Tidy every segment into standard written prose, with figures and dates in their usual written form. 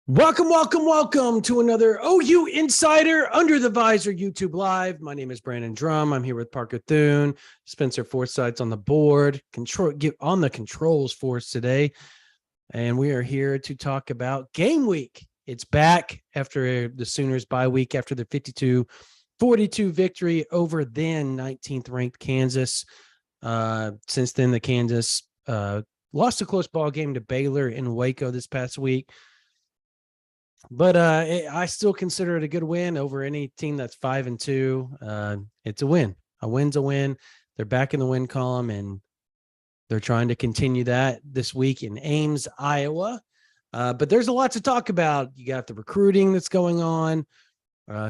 Welcome to another OU Insider Under the Visor YouTube Live. My name is Brandon Drumm. I'm here with Parker Thune, Spencer Forsythe's on the board, get on the controls for us today. And we are here to talk about game week. It's back after the Sooners bye week after the 52-42 victory over then 19th ranked Kansas. Since then, the Kansas lost a close ball game to Baylor in Waco this past week. But I still consider it a good win over any team that's 5-2. It's a win. A win's a win. They're back in the win column, and they're trying to continue that this week in Ames, Iowa. But there's a lot to talk about. You got the recruiting that's going on,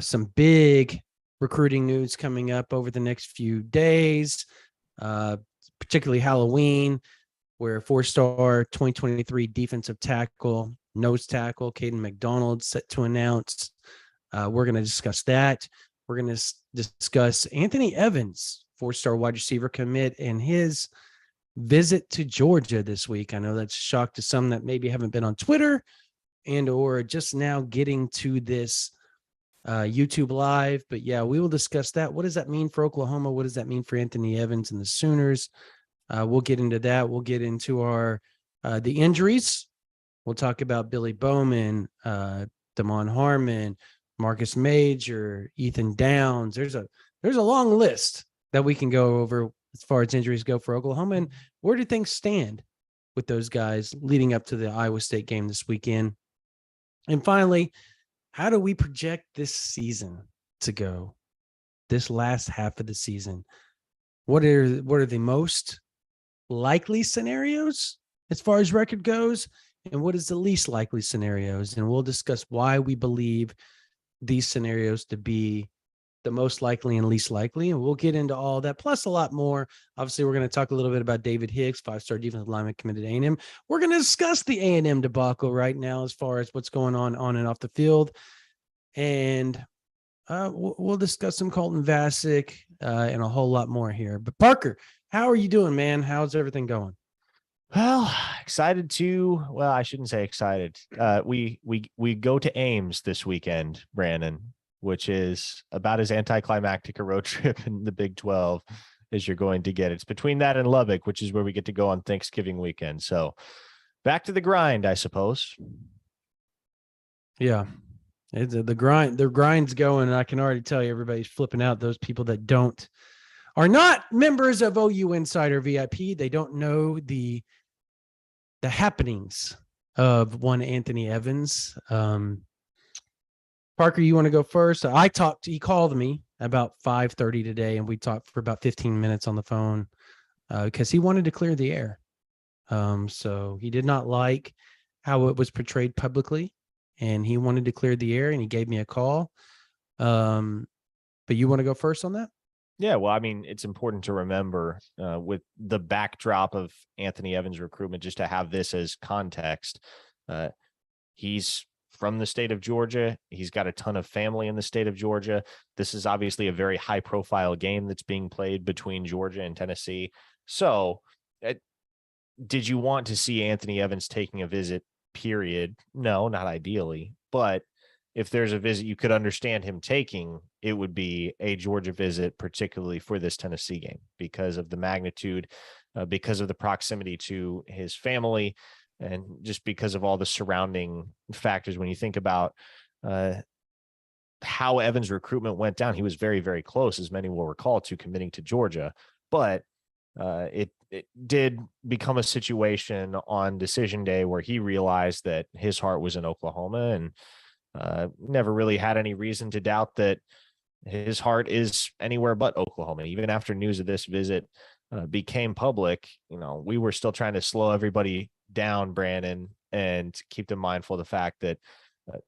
some big recruiting news coming up over the next few days, particularly Halloween, where four-star 2023 defensive tackle, nose tackle, Caden McDonald set to announce. We're going to discuss that. We're going to discuss Anthony Evans, four-star wide receiver commit, and his visit to Georgia this week. I know that's a shock to some that maybe haven't been on Twitter and or just now getting to this YouTube Live. But yeah, we will discuss that. What does that mean for Oklahoma? What does that mean for Anthony Evans and the Sooners? We'll get into that. We'll get into our the injuries. We'll talk about Billy Bowman, Damon Harmon, Marcus Major, Ethan Downs. There's a long list that we can go over as far as injuries go for Oklahoma. And where do things stand with those guys leading up to the Iowa State game this weekend? And finally, how do we project this season to go, this last half of the season? What are the most likely scenarios as far as record goes? And what is the least likely scenarios? And we'll discuss why we believe these scenarios to be the most likely and least likely. And we'll get into all that, plus a lot more. Obviously, we're going to talk a little bit about David Hicks, five-star defensive lineman committed to A&M. We're going to discuss the A&M debacle right now as far as what's going on and off the field. And we'll discuss some Colton Vasek and a whole lot more here. But Parker, how are you doing, man? How's everything going? Well, excited to, well, I shouldn't say excited. We go to Ames this weekend, Brandon, which is about as anticlimactic a road trip in the Big 12 as you're going to get. It's between that and Lubbock, which is where we get to go on Thanksgiving weekend. So back to the grind, I suppose. Yeah. The grind's going, and I can already tell you everybody's flipping out. Those people that are not members of OU Insider VIP. They don't know the happenings of one Anthony Evans. Parker, you want to go first? He called me about 5:30 today, and we talked for about 15 minutes on the phone because he wanted to clear the air. So he did not like how it was portrayed publicly, and he wanted to clear the air, and he gave me a call. But you want to go first on that? Yeah, well, I mean, it's important to remember with the backdrop of Anthony Evans' recruitment, just to have this as context. He's from the state of Georgia. He's got a ton of family in the state of Georgia. This is obviously a very high-profile game that's being played between Georgia and Tennessee. So, did you want to see Anthony Evans taking a visit, period? No, not ideally. But if there's a visit you could understand him taking, it would be a Georgia visit, particularly for this Tennessee game, because of the magnitude, because of the proximity to his family, and just because of all the surrounding factors. When you think about how Evans' recruitment went down, he was very, very close, as many will recall, to committing to Georgia. But it did become a situation on decision day where he realized that his heart was in Oklahoma, and never really had any reason to doubt that his heart is anywhere but Oklahoma. Even after news of this visit became public, we were still trying to slow everybody down, Brandon, and keep them mindful of the fact that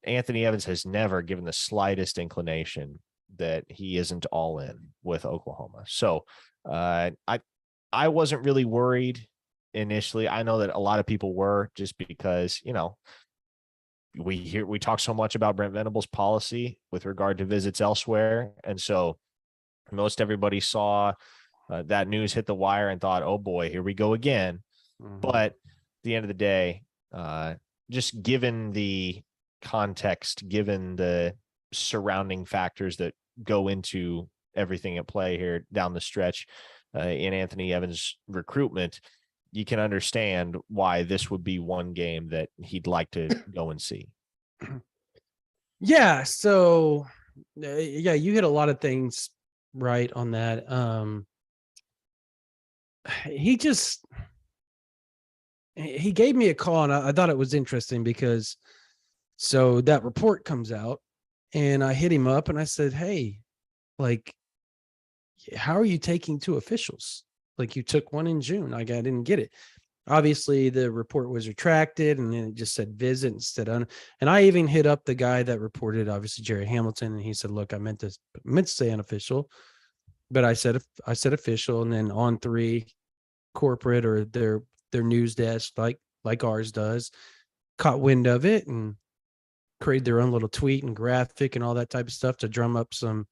Anthony Evans has never given the slightest inclination that he isn't all in with Oklahoma. So I wasn't really worried initially. I know that a lot of people were, just because, we talk so much about Brent Venables' policy with regard to visits elsewhere. And so most everybody saw that news hit the wire and thought, oh boy, here we go again. Mm-hmm. But at the end of the day, just given the context, given the surrounding factors that go into everything at play here down the stretch in Anthony Evans' recruitment, you can understand why this would be one game that he'd like to go and see. Yeah. So, yeah, you hit a lot of things right on that. He gave me a call, and I thought it was interesting because so that report comes out, and I hit him up and I said, hey, like, how are you taking two officials? Like, you took one in June. I didn't get it. Obviously, the report was retracted, and then it just said visit instead of. And I even hit up the guy that reported, obviously Jerry Hamilton, and he said, "Look, I meant to say unofficial, but I said official." And then On3 corporate, or their news desk, like ours does, caught wind of it and created their own little tweet and graphic and all that type of stuff to drum up some,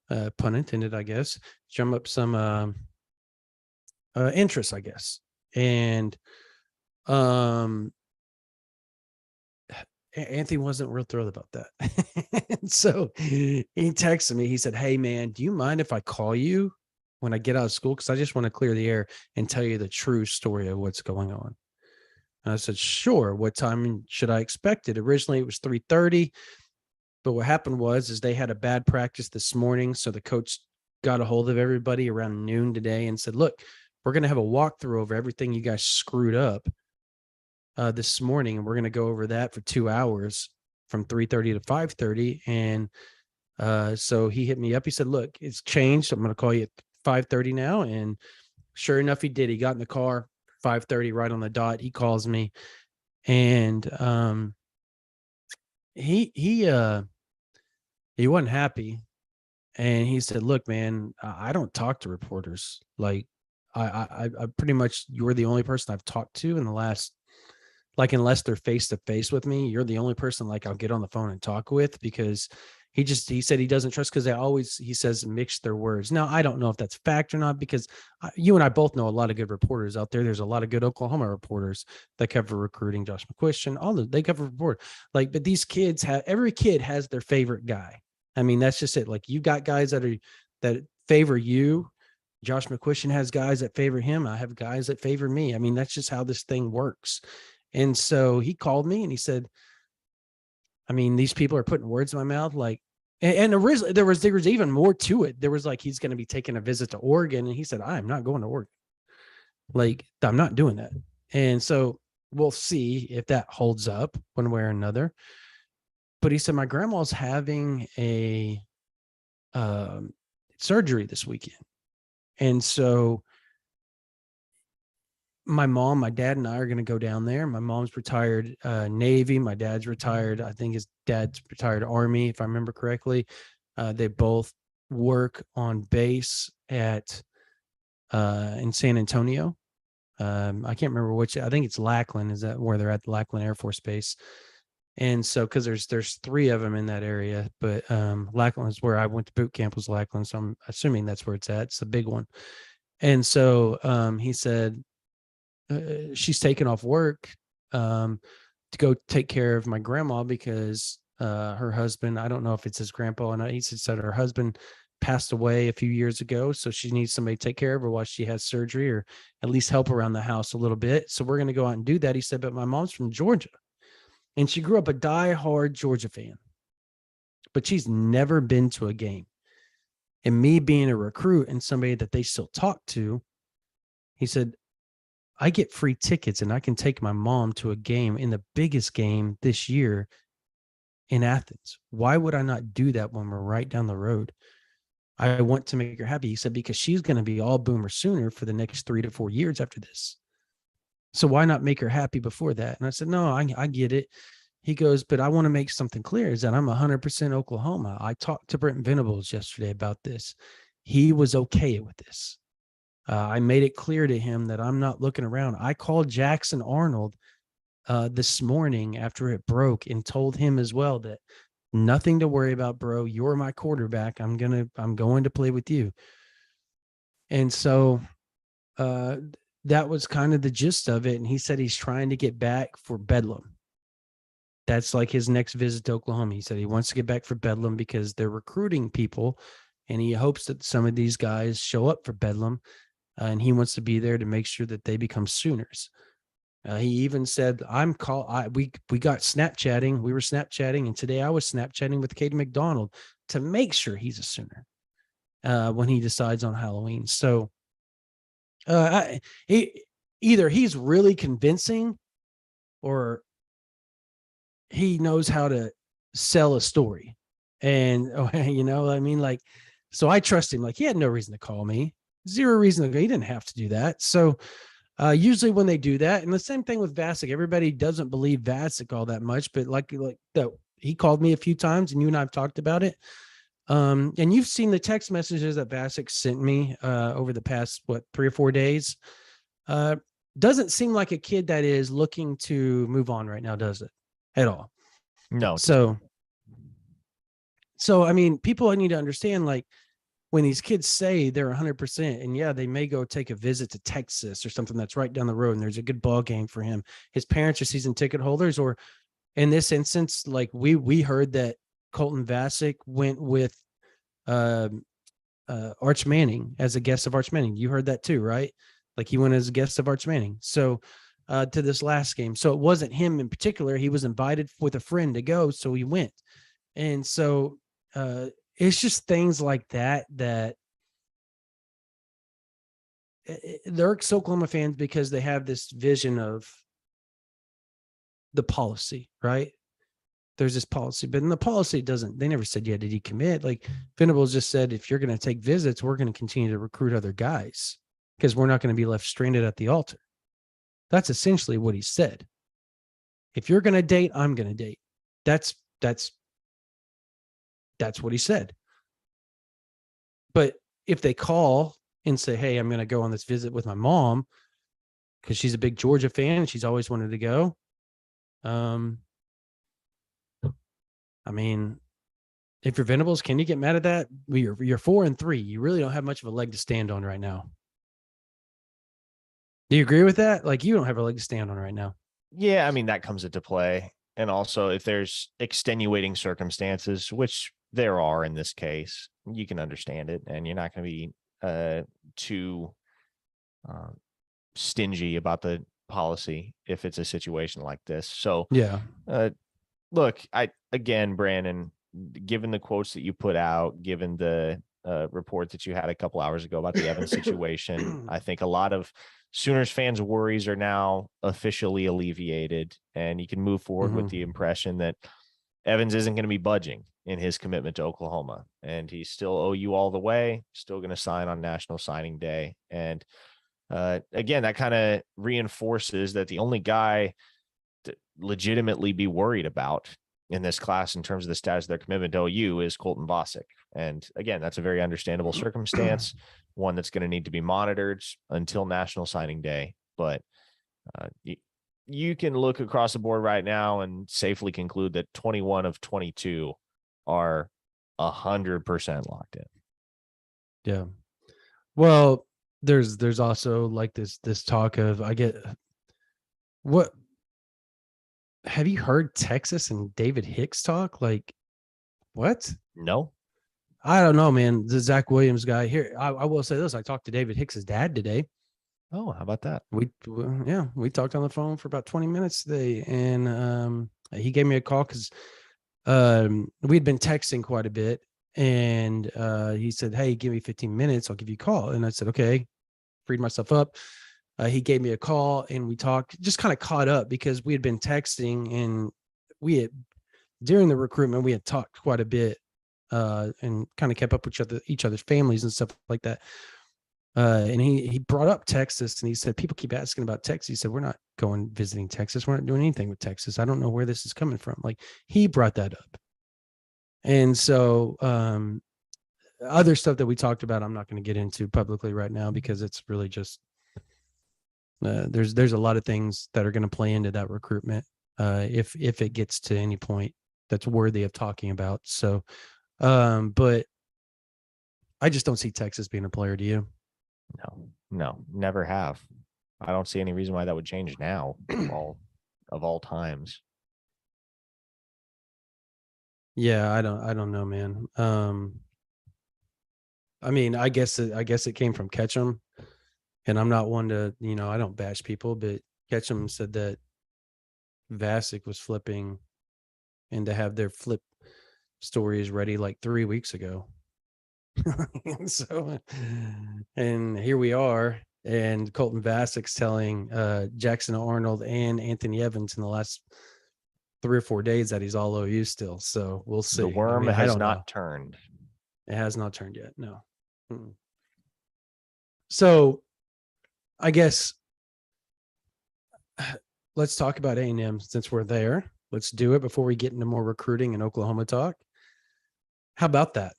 pun intended, I guess, drum up some interest, I guess. And Anthony wasn't real thrilled about that. So he texted me. He said, hey, man, do you mind if I call you when I get out of school? Because I just want to clear the air and tell you the true story of what's going on. And I said, sure. What time should I expect it? Originally, it was 3:30. But what happened is they had a bad practice this morning. So the coach got a hold of everybody around noon today and said, look, we're going to have a walkthrough over everything you guys screwed up this morning. And we're going to go over that for 2 hours from 3:30 to 5:30. And so he hit me up. He said, look, it's changed. I'm going to call you at 5:30 now. And sure enough, he did. He got in the car 5:30 right on the dot. He calls me, and he wasn't happy. And he said, look, man, I don't talk to reporters. Like, I pretty much, you're the only person I've talked to in the last, like, unless they're face to face with me, you're the only person like I'll get on the phone and talk with, because He said he doesn't trust because he says, mix their words. Now, I don't know if that's fact or not, because you and I both know a lot of good reporters out there. There's a lot of good Oklahoma reporters that cover recruiting, Josh McCuistion, they cover report. Like, but these kids every kid has their favorite guy. I mean, that's just it. Like, you got guys that favor you. Josh McCuistion has guys that favor him. I have guys that favor me. I mean, that's just how this thing works. And so he called me and he said, I mean, these people are putting words in my mouth. Like, and originally there was even more to it. There was like, he's going to be taking a visit to Oregon. And he said, I'm not going to Oregon. Like, I'm not doing that. And so we'll see if that holds up one way or another. But he said, my grandma's having a surgery this weekend. And so my mom, my dad, and I are going to go down there. My mom's retired Navy. My dad's retired. I think his dad's retired Army, if I remember correctly. They both work on base at in San Antonio. I can't remember which. I think it's Lackland. Is that where they're at? The Lackland Air Force Base. And so, because there's 3 of them in that area, but Lackland is where I went to boot camp, was Lackland. So I'm assuming that's where it's at. It's the big one. And so he said, she's taken off work to go take care of my grandma because her husband, I don't know if it's his grandpa or not. He said her husband passed away a few years ago. So she needs somebody to take care of her while she has surgery, or at least help around the house a little bit. So we're going to go out and do that. He said, but my mom's from Georgia and she grew up a diehard Georgia fan, but she's never been to a game. And me being a recruit and somebody that they still talk to, he said, I get free tickets and I can take my mom to a game, in the biggest game this year in Athens. Why would I not do that when we're right down the road? I want to make her happy. He said, because she's going to be all Boomer Sooner for the next 3 to 4 years after this. So why not make her happy before that? And I said, no, I get it. He goes, but I want to make something clear, is that I'm 100% Oklahoma. I talked to Brent Venables yesterday about this. He was okay with this. I made it clear to him that I'm not looking around. I called Jackson Arnold this morning after it broke and told him as well that nothing to worry about, bro. You're my quarterback. I'm going to play with you. And so that was kind of the gist of it. And he said he's trying to get back for Bedlam. That's like his next visit to Oklahoma. He said he wants to get back for Bedlam because they're recruiting people, and he hopes that some of these guys show up for Bedlam. And he wants to be there to make sure that they become Sooners. He even said, we got Snapchatting. We were Snapchatting. And today I was Snapchatting with Caden McDonald to make sure he's a Sooner when he decides on Halloween. So either he's really convincing, or he knows how to sell a story. And, I mean, like, so I trust him. Like, he had no reason to call me. Zero reason to go. He didn't have to do that. So usually when they do that, and the same thing with Vasek, everybody doesn't believe Vasek all that much, but like that, he called me a few times and you and I have talked about it. And you've seen the text messages that Vasek sent me over the past, 3 or 4 days. Doesn't seem like a kid that is looking to move on right now, does it? At all? No. So I mean, people need to understand, like, when these kids say they're 100%, and yeah, they may go take a visit to Texas or something that's right down the road, and there's a good ball game for him. His parents are season ticket holders, or in this instance, like we heard that Colton Vasek went with Arch Manning as a guest of Arch Manning. You heard that too, right? Like, he went as a guest of Arch Manning. So to this last game. So it wasn't him in particular. He was invited with a friend to go, so he went. And so it's just things like that they're Oklahoma fans, because they have this vision of the policy, right? There's this policy, but in the policy, they never said, yeah, did he commit? Like, Venables just said, if you're going to take visits, we're going to continue to recruit other guys because we're not going to be left stranded at the altar. That's essentially what he said. If you're going to date, I'm going to date. That's what he said. But if they call and say, hey, I'm going to go on this visit with my mom because she's a big Georgia fan and she's always wanted to go. I mean, If you're Venables, can you get mad at that? You're 4-3. You really don't have much of a leg to stand on right now. Do you agree with that? Like, you don't have a leg to stand on right now. Yeah, I mean, that comes into play. And also, if there's extenuating circumstances, which there are in this case, you can understand it, and you're not going to be too stingy about the policy if it's a situation like this. So, Yeah. Look, Brandon, given the quotes that you put out, given the report that you had a couple hours ago about the Evans situation, I think a lot of Sooners fans' worries are now officially alleviated, and you can move forward with the impression that Evans isn't going to be budging in his commitment to Oklahoma, and he's still OU all the way, still going to sign on National Signing Day. And again, that kind of reinforces that the only guy to legitimately be worried about in this class in terms of the status of their commitment to OU is Colton Vasek. And again, that's a very understandable circumstance, one that's going to need to be monitored until National Signing Day. But you can look across the board right now and safely conclude that 21 of 22 are 100% locked in. Yeah. Well, there's also like this talk of, what have you heard Texas and David Hicks talk? Like, what? No, I don't know, man. The Zach Williams guy here. I will say this. I talked to David Hicks's dad today. Oh, how about that? We talked on the phone for about 20 minutes today, and he gave me a call because we'd been texting quite a bit, and he said, "Hey, give me 15 minutes. I'll give you a call." And I said, "Okay." Freed myself up. He gave me a call, and we talked, just kind of caught up because we had been texting, and during the recruitment, we had talked quite a bit, and kind of kept up with each other's families and stuff like that. And he brought up Texas, and he said, people keep asking about Texas. He said, we're not going visiting Texas. We're not doing anything with Texas. I don't know where this is coming from. Like, he brought that up. And so other stuff that we talked about, I'm not going to get into publicly right now because it's really just, there's a lot of things that are going to play into that recruitment if it gets to any point that's worthy of talking about. So, but I just don't see Texas being a player. Do you? No, never have. I don't see any reason why that would change now of all times. Yeah, I don't know, man. I mean, I guess it came from Ketchum, and I'm not one to, I don't bash people, but Ketchum said that Vasek was flipping, and to have their flip stories ready like 3 weeks ago. And so, and here we are, and Colton Vasek's telling Jackson Arnold and Anthony Evans in the last 3 or 4 days that he's all OU still. So we'll see. The worm has not turned. It has not turned yet. No. So I guess let's talk about A&M since we're there. Let's do it before we get into more recruiting and Oklahoma talk. How about that?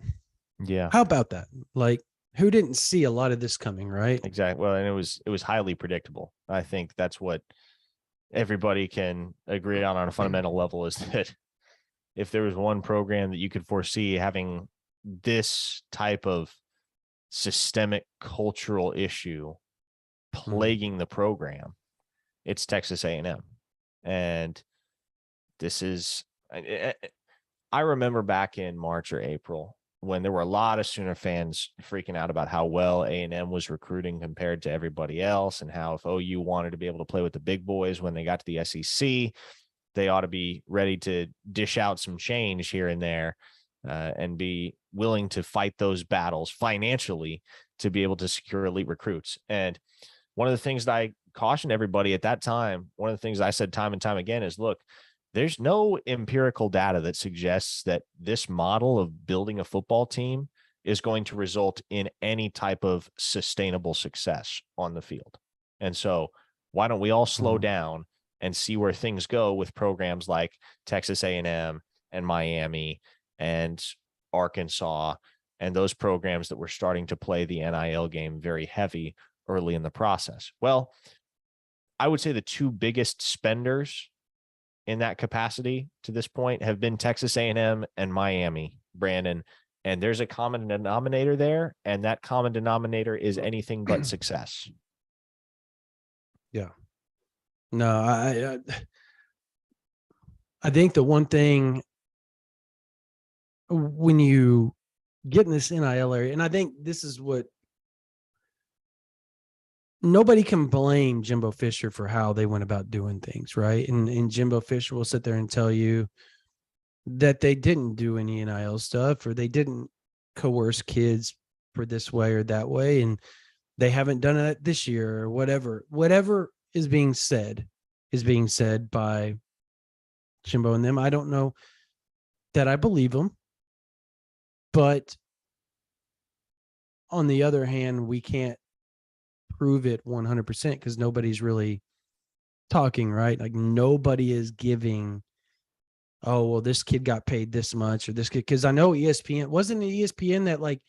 Yeah. How about that? Like, who didn't see a lot of this coming, right? Exactly. Well, and it was highly predictable. I think that's what everybody can agree on a fundamental level, is that if there was one program that you could foresee having this type of systemic cultural issue plaguing the program, it's Texas A&M. And this is, I remember back in March or April when there were a lot of Sooner fans freaking out about how well A&M was recruiting compared to everybody else, and how if OU wanted to be able to play with the big boys when they got to the SEC, they ought to be ready to dish out some change here and there and be willing to fight those battles financially to be able to secure elite recruits. And one of the things that I cautioned everybody at that time, one of the things I said time and time again is, look, there's no empirical data that suggests that this model of building a football team is going to result in any type of sustainable success on the field. And so why don't we all slow down and see where things go with programs like Texas A&M and Miami and Arkansas and those programs that were starting to play the NIL game very heavy early in the process. Well, I would say the two biggest spenders in that capacity to this point have been Texas A&M and Miami Brandon, and there's a common denominator there, and that common denominator is anything but success. Yeah. No, I think the one thing when you get in this NIL area, and I think this is what nobody can blame Jimbo Fisher for how they went about doing things, right? And Jimbo Fisher will sit there and tell you that they didn't do any NIL stuff, or they didn't coerce kids for this way or that way, and they haven't done it this year or whatever is being said by Jimbo and them. I don't know that I believe them, but on the other hand, we can't prove it 100% because nobody's really talking, right? Like nobody is giving, oh, well, this kid got paid this much, or this kid, because I know ESPN, wasn't it ESPN that like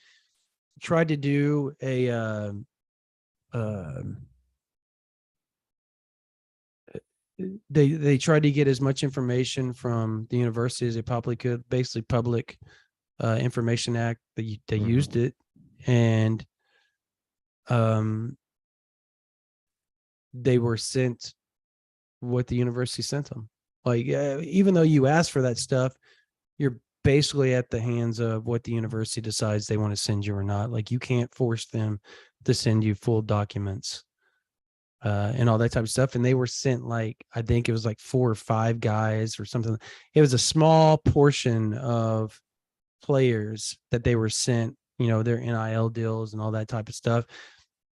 tried to do a they tried to get as much information from the university as they probably could, basically public Information Act. They used it, and they were sent what the university sent them. Like even though you ask for that stuff, you're basically at the hands of what the university decides they want to send you or not. Like you can't force them to send you full documents and all that type of stuff. And they were sent like, I think it was like 4 or 5 guys or something. It was a small portion of players that they were sent, you know, their NIL deals and all that type of stuff.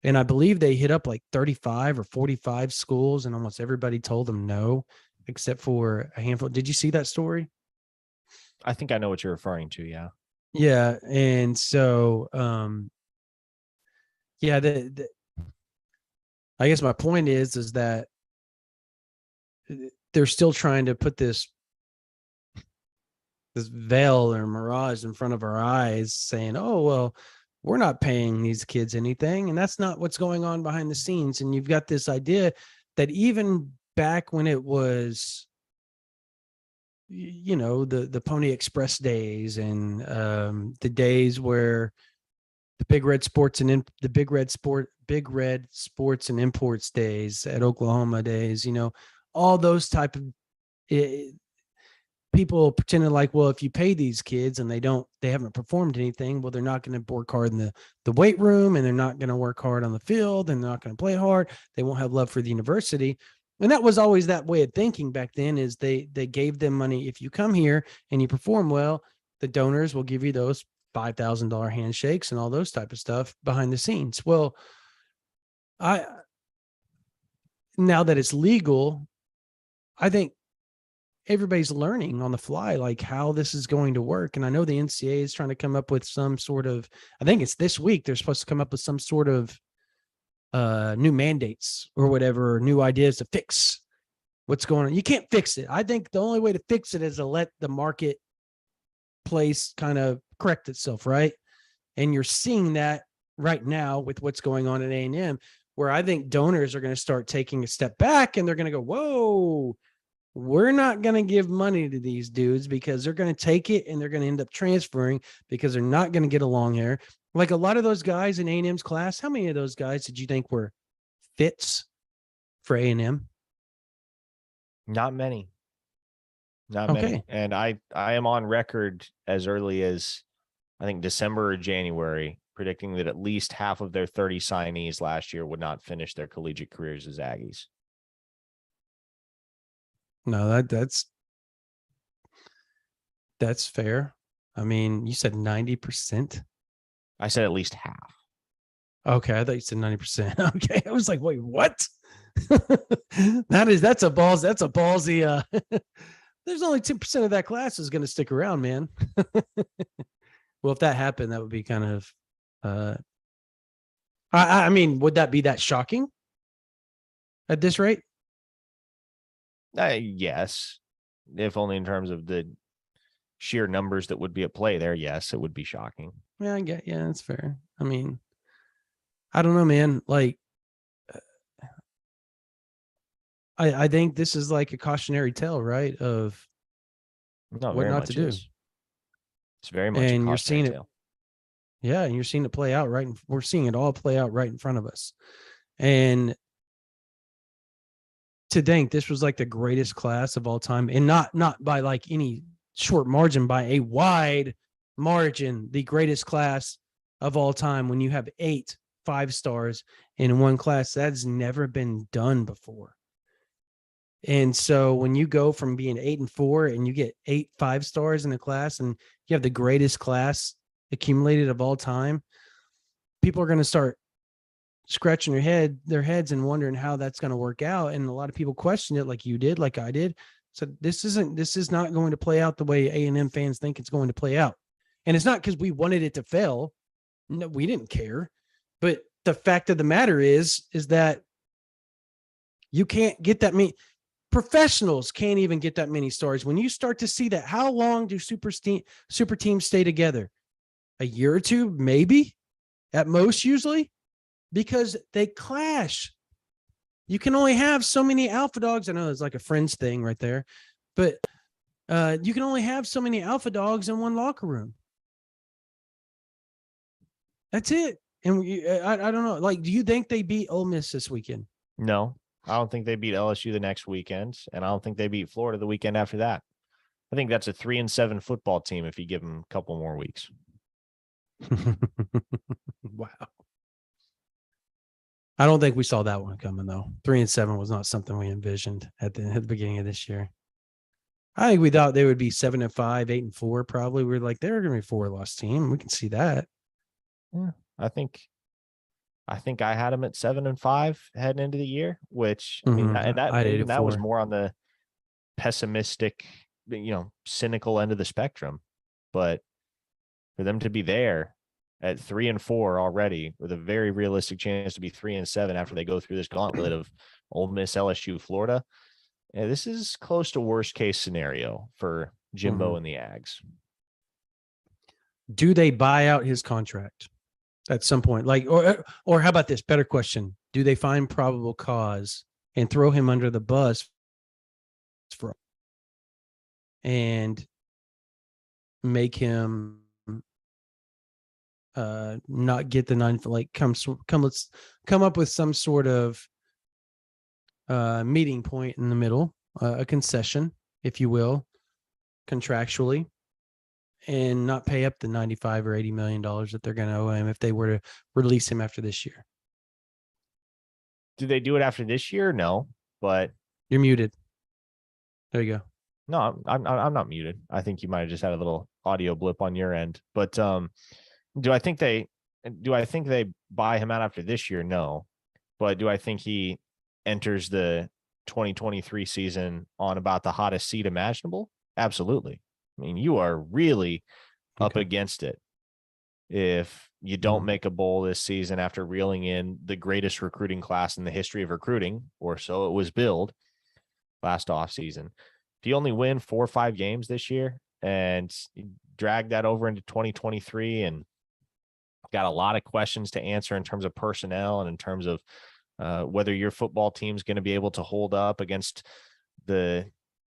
And I believe they hit up like 35 or 45 schools, and almost everybody told them no, except for a handful. Did you see that story? I think I know what you're referring to. Yeah. Yeah. And so, yeah, I guess my point is that they're still trying to put this veil or mirage in front of our eyes saying, oh, well, we're not paying these kids anything. And that's not what's going on behind the scenes. And you've got this idea that even back when it was, you know, the Pony Express days and the days where the Big Red Sports and Big Red Sports and Imports days at Oklahoma days, you know, all those type of people pretending like, well, if you pay these kids and they haven't performed anything, well, they're not going to work hard in the weight room, and they're not going to work hard on the field, and they're not going to play hard. They won't have love for the university. And that was always that way of thinking back then, is they gave them money. If you come here and you perform well, the donors will give you those $5,000 handshakes and all those type of stuff behind the scenes. Well, now that it's legal, I think everybody's learning on the fly, like how this is going to work. And I know the NCAA is trying to come up with some sort of, I think it's this week, they're supposed to come up with some sort of new mandates or whatever, or new ideas to fix what's going on. You can't fix it. I think the only way to fix it is to let the marketplace kind of correct itself, right? And you're seeing that right now with what's going on at A&M, where I think donors are going to start taking a step back, and they're going to go, whoa, we're not going to give money to these dudes, because they're going to take it and they're going to end up transferring because they're not going to get along here. Like a lot of those guys in A&M's class, how many of those guys did you think were fits for A&M? Not many. Not many. And I am on record as early as I think December or January predicting that at least half of their 30 signees last year would not finish their collegiate careers as Aggies. No, that's fair. I mean, you said 90%. I said at least half. Okay, I thought you said 90%. Okay, I was like, wait, what? That's a ballsy. There's only 10% of that class is going to stick around, man. Well, if that happened, that would be kind of. I mean, would that be that shocking at this rate? Yes, if only in terms of the sheer numbers that would be at play there. Yes, it would be shocking. Yeah, yeah, that's fair. I mean, I don't know, man. Like, I think this is like a cautionary tale, right? Of what not to do. It's very much a And you're cautionary seeing it. tale. Yeah. And you're seeing it play out we're seeing it all play out right in front of us. And to think this was like the greatest class of all time, and not by like any short margin, by a wide margin, the greatest class of all time when you have 8 5-stars in one class. That's never been done before. And so when you go from being 8-4 and you get 8 5-stars in a class and you have the greatest class accumulated of all time, people are going to start scratching their heads and wondering how that's going to work out. And a lot of people question it, like you did, like I did. So this is not going to play out the way A&M fans think it's going to play out. And it's not because we wanted it to fail. No, we didn't care. But the fact of the matter is that you can't get that many. Professionals can't even get that many stars. When you start to see that, how long do super teams stay together? A year or two, maybe at most, usually, because they clash. You can only have so many alpha dogs. I know it's like a Friends thing right there, but you can only have so many alpha dogs in one locker room. That's it. And I don't know. Like, do you think they beat Ole Miss this weekend? No, I don't think they beat LSU the next weekend, and I don't think they beat Florida the weekend after that. I think that's a 3-7 football team if you give them a couple more weeks. Wow. I don't think we saw that one coming, though. 3-7 was not something we envisioned at the beginning of this year. I think we thought they would be 7-5, 8-4. Probably we were like, they're going to be a 4-loss team. We can see that. Yeah, I think I had them at 7-5 heading into the year, which I mean, that was more on the pessimistic, cynical end of the spectrum. But for them to be there at 3-4 already, with a very realistic chance to be 3-7 after they go through this gauntlet of Ole Miss, LSU, Florida, this is close to worst case scenario for Jimbo and the Ags. Do they buy out his contract at some point? Like, or how about this? Better question. Do they find probable cause and throw him under the bus and make him not get the 9, like let's come up with some sort of meeting point in the middle, a concession, if you will, contractually, and not pay up the $95 or $80 million that they're going to owe him if they were to release him after this year. Do they do it after this year? No, but you're muted. There you go. No, I'm not muted. I think you might have just had a little audio blip on your end. But do I think they buy him out after this year? No. But do I think he enters the 2023 season on about the hottest seat imaginable? Absolutely. I mean, you are really up against it if you don't make a bowl this season after reeling in the greatest recruiting class in the history of recruiting, or so it was billed last offseason. If you only win 4 or 5 games this year and drag that over into 2023 and got a lot of questions to answer in terms of personnel and in terms of whether your football team's going to be able to hold up against the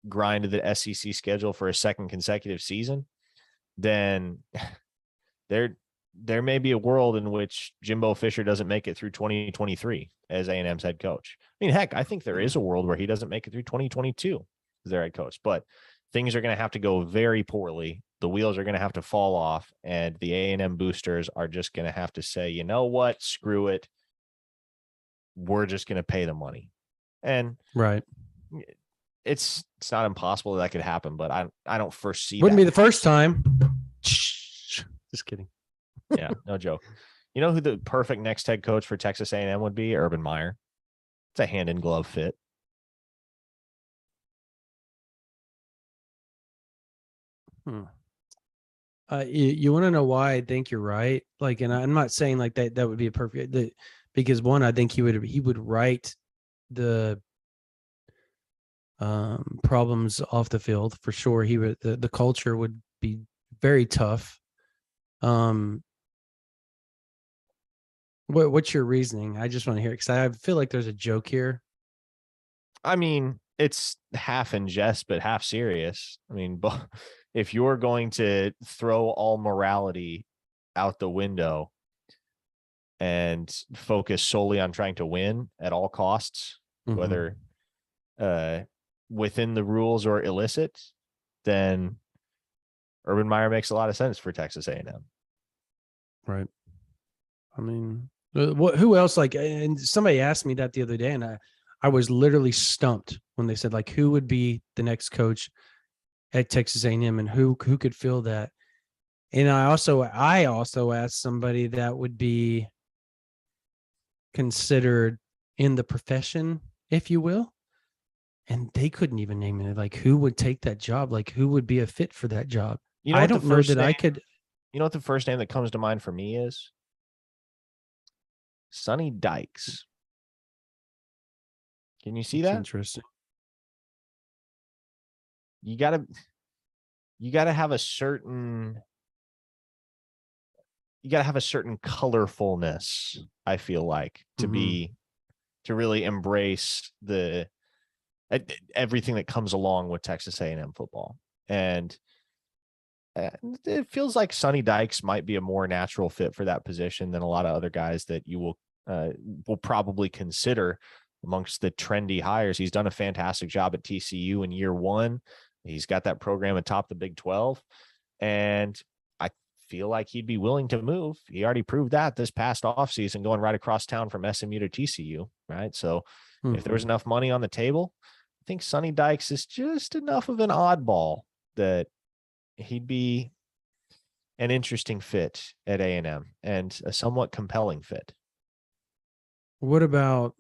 grind of the SEC schedule for a second consecutive season, then there may be a world in which Jimbo Fisher doesn't make it through 2023 as A&M's head coach. I mean, heck, I think there is a world where he doesn't make it through 2022 as their head coach, but things are going to have to go very poorly. The wheels are going to have to fall off, and the A&M boosters are just going to have to say, you know what, screw it. We're just going to pay the money. And right. It's not impossible that could happen, but I don't foresee Wouldn't that be the first time. Just kidding. Yeah, no joke. You know who the perfect next head coach for Texas A&M would be? Urban Meyer. It's a hand in glove fit. You want to know why I think you're right? Like, and I'm not saying like that would be a perfect, because one, I think he would write the problems off the field for sure. He would, the culture would be very tough. What's your reasoning? I just want to hear it because I feel like there's a joke here. I mean, it's half in jest, but half serious. I mean, if you're going to throw all morality out the window and focus solely on trying to win at all costs, whether within the rules or illicit, then Urban Meyer makes a lot of sense for Texas A&M. Right. I mean, who else? Like, and somebody asked me that the other day, and I was literally stumped when they said, like, who would be the next coach at Texas A&M, and who could fill that. And I also asked somebody that would be considered in the profession, if you will, and they couldn't even name it. Like, who would take that job? Like, who would be a fit for that job? You know, I don't know that I could. You know what the first name that comes to mind for me is? Sonny Dykes. Can you see that? Interesting. You gotta have a certain colorfulness, I feel like, to really embrace everything that comes along with Texas A&M football. And it feels like Sonny Dykes might be a more natural fit for that position than a lot of other guys that you will probably consider amongst the trendy hires. He's done a fantastic job at TCU in year one. He's got that program atop the Big 12, and I feel like he'd be willing to move. He already proved that this past offseason, going right across town from SMU to TCU, right? So if there was enough money on the table, I think Sonny Dykes is just enough of an oddball that he'd be an interesting fit at A&M and a somewhat compelling fit. What about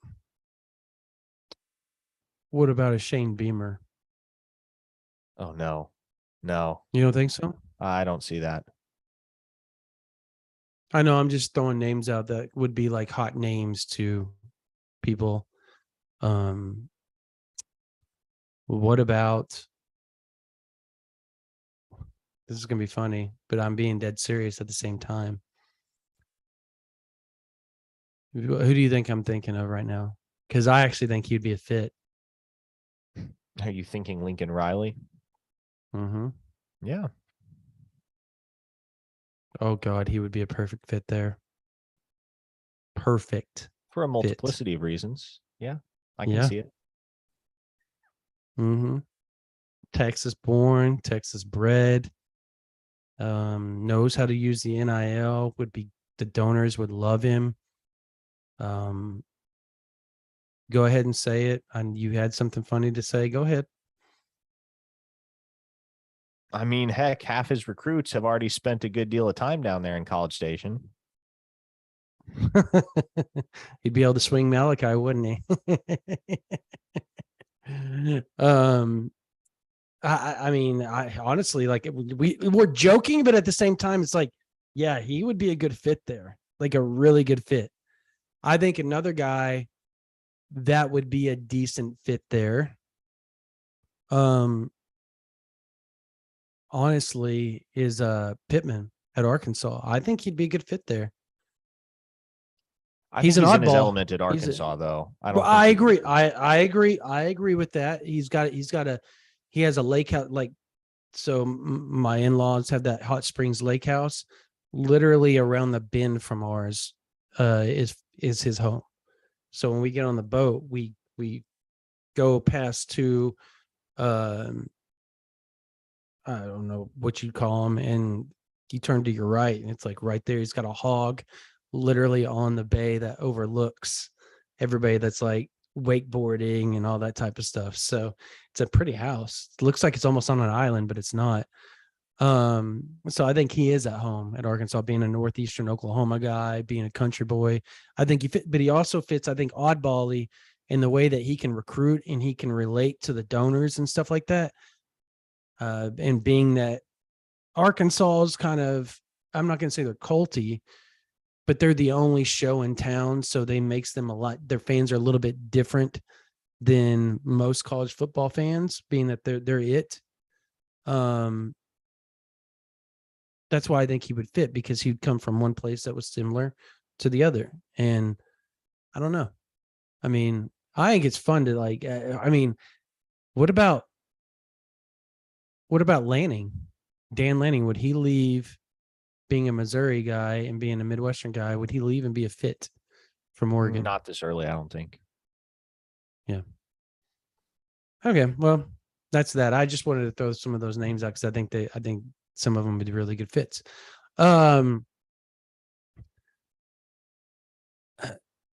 a Shane Beamer? Oh, no. You don't think so? I don't see that. I know, I'm just throwing names out that would be like hot names to people. What about, this is going to be funny, but I'm being dead serious at the same time. Who do you think I'm thinking of right now? Because I actually think he'd be a fit. Are you thinking Lincoln Riley? Yeah. Oh, God, he would be a perfect fit there. Perfect. For a multiplicity of reasons. Yeah, I can see it. Texas born, Texas bred. Knows how to use the NIL. The donors would love him. Go ahead and say it. And you had something funny to say. Go ahead. I mean, heck, half his recruits have already spent a good deal of time down there in College Station. He'd be able to swing Malachi, wouldn't he? I mean, I honestly, like, we're joking, but at the same time, it's like, yeah, he would be a good fit there, like a really good fit. I think another guy that would be a decent fit there, honestly, is Pittman at Arkansas. I think he'd be a good fit there. He's an oddball in his element at Arkansas, though. I agree. I agree with that. He has a lake house. Like, so my in-laws have that Hot Springs lake house literally around the bend from ours, is his home. So when we get on the boat, we go past to, I don't know what you'd call them, and you turn to your right, and it's like right there. He's got a hog literally on the bay that overlooks everybody that's like wakeboarding and all that type of stuff. So it's a pretty house. It looks like it's almost on an island, but it's not. So I think he is at home at Arkansas, being a northeastern Oklahoma guy, being a country boy. I think he fit, but he also fits, I think, oddbally in the way that he can recruit and he can relate to the donors and stuff like that. And being that Arkansas is kind of, I'm not going to say they're culty, but they're the only show in town. So they makes them their fans are a little bit different than most college football fans, being that they're it. That's why I think he would fit, because he'd come from one place that was similar to the other. And I don't know. I mean, I think it's fun to like, what about Lanning? Dan Lanning, would he leave being a Missouri guy and being a Midwestern guy? Would he leave and be a fit from Oregon? Not this early, I don't think. Yeah. Okay. Well, that's that. I just wanted to throw some of those names out because I think some of them would be really good fits.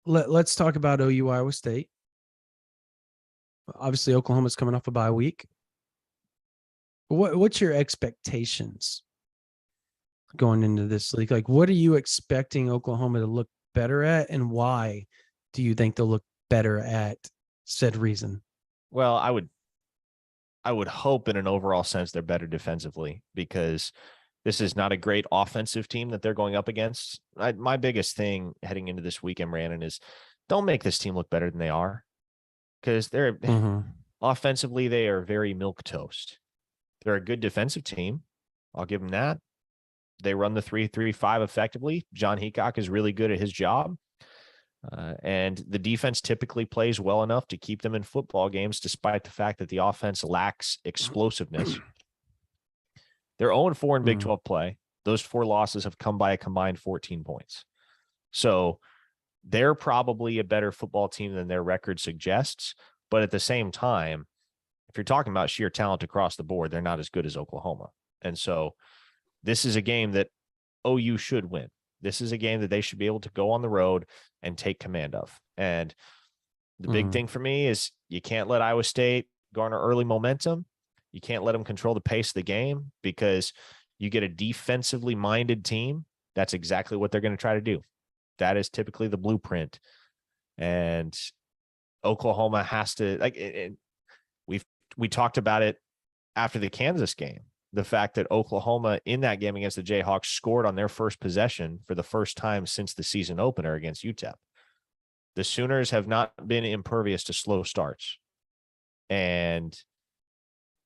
Let's talk about OU Iowa State. Obviously, Oklahoma's coming off a bye week. What's your expectations going into this league? Like, what are you expecting Oklahoma to look better at, and why do you think they'll look better at said reason? Well, I would hope in an overall sense they're better defensively, because this is not a great offensive team that they're going up against. My biggest thing heading into this weekend, Brandon, is don't make this team look better than they are, because they're offensively, they are very milquetoast. They're a good defensive team. I'll give them that. They run the 3-3-5 effectively. John Heacock is really good at his job. And the defense typically plays well enough to keep them in football games, despite the fact that the offense lacks explosiveness. They're 0-4 in Big 12 play. Those 4 losses have come by a combined 14 points. So they're probably a better football team than their record suggests. But at the same time, if you're talking about sheer talent across the board, they're not as good as Oklahoma. And so this is a game that OU should win. This is a game that they should be able to go on the road and take command of. And the big thing for me is you can't let Iowa State garner early momentum. You can't let them control the pace of the game, because you get a defensively minded team. That's exactly what they're going to try to do. That is typically the blueprint. And Oklahoma has to, we talked about it after the Kansas game. The fact that Oklahoma in that game against the Jayhawks scored on their first possession for the first time since the season opener against UTEP. The Sooners have not been impervious to slow starts. And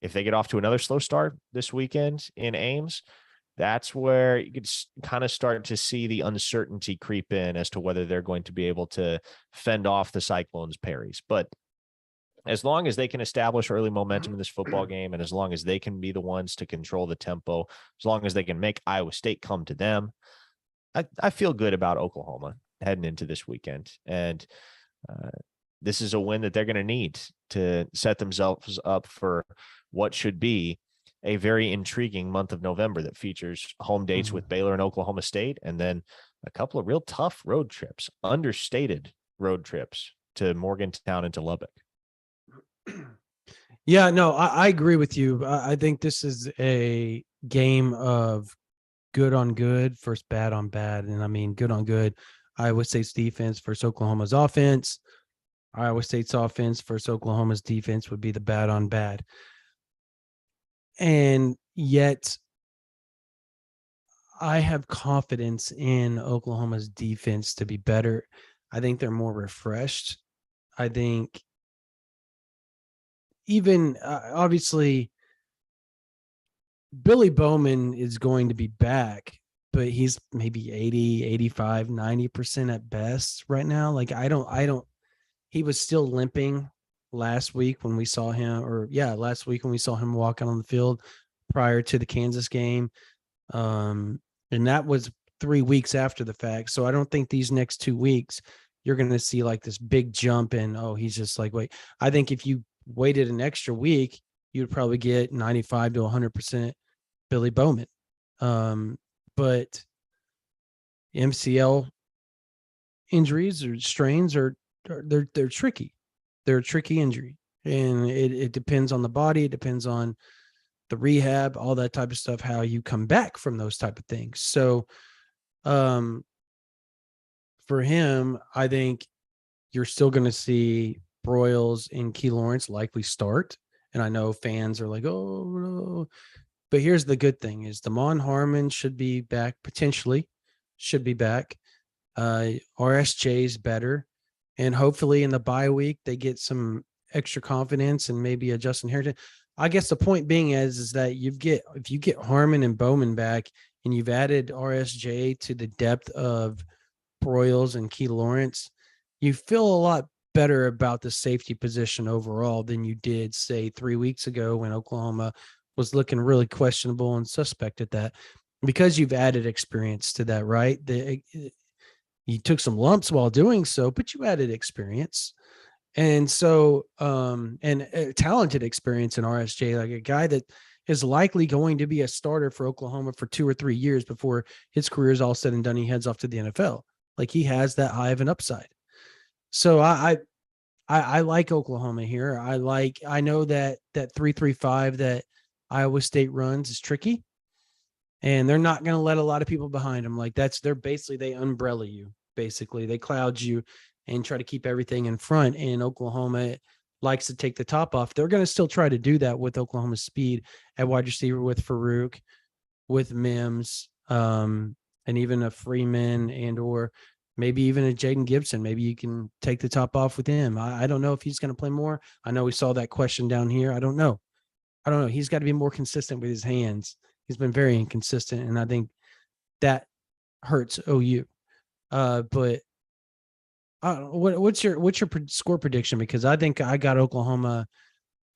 if they get off to another slow start this weekend in Ames, that's where you could kind of start to see the uncertainty creep in as to whether they're going to be able to fend off the Cyclones' parries. But as long as they can establish early momentum in this football game, and as long as they can be the ones to control the tempo, as long as they can make Iowa State come to them, I feel good about Oklahoma heading into this weekend. And this is a win that they're going to need to set themselves up for what should be a very intriguing month of November that features home dates with Baylor and Oklahoma State, and then a couple of real tough road trips, understated road trips to Morgantown and to Lubbock. Yeah, no, I agree with you. I think this is a game of good on good versus bad on bad. And I mean, good on good, Iowa State's defense versus Oklahoma's offense. Iowa State's offense versus Oklahoma's defense would be the bad on bad. And yet I have confidence in Oklahoma's defense to be better. I think they're more refreshed. I think even obviously Billy Bowman is going to be back, but he's maybe 80, 85, 90% at best right now. Like he was still limping last week when we saw him, last week when we saw him walk out on the field prior to the Kansas game. And that was 3 weeks after the fact. So I don't think these next 2 weeks you're going to see like this big jump in, he's just like, wait. I think if you waited an extra week, you'd probably get 95 to 100% Billy Bowman. But MCL injuries or strains they're tricky. They're a tricky injury, and it depends on the body. It depends on the rehab, all that type of stuff, how you come back from those type of things. So, for him, I think you're still going to see Broyles and Key Lawrence likely start. And I know fans are like, oh, no. But here's the good thing is Damon Harmon should be back, potentially should be back. RSJ's better. And hopefully in the bye week, they get some extra confidence and maybe a Justin Harrington. I guess the point being is that if you get Harmon and Bowman back and you've added RSJ to the depth of Broyles and Key Lawrence, you feel a lot better about the safety position overall than you did, say, 3 weeks ago when Oklahoma was looking really questionable and suspect at that, because you've added experience to that, right? You took some lumps while doing so, but you added experience. And so, and talented experience in RSJ, like a guy that is likely going to be a starter for Oklahoma for 2 or 3 years before his career is all said and done. He heads off to the NFL. Like, he has that high of an upside. So I like Oklahoma here. I know that 3-3-5 that Iowa State runs is tricky, and they're not going to let a lot of people behind them. Like, they umbrella you. Basically, they cloud you and try to keep everything in front. And Oklahoma likes to take the top off. They're going to still try to do that with Oklahoma's speed at wide receiver, with Farouk, with Mims, and even a Freeman, and or maybe even a Jaden Gibson. Maybe you can take the top off with him. I don't know if he's going to play more. I know we saw that question down here. I don't know. He's got to be more consistent with his hands. He's been very inconsistent, and I think that hurts OU. But what's your score prediction? Because I think I got Oklahoma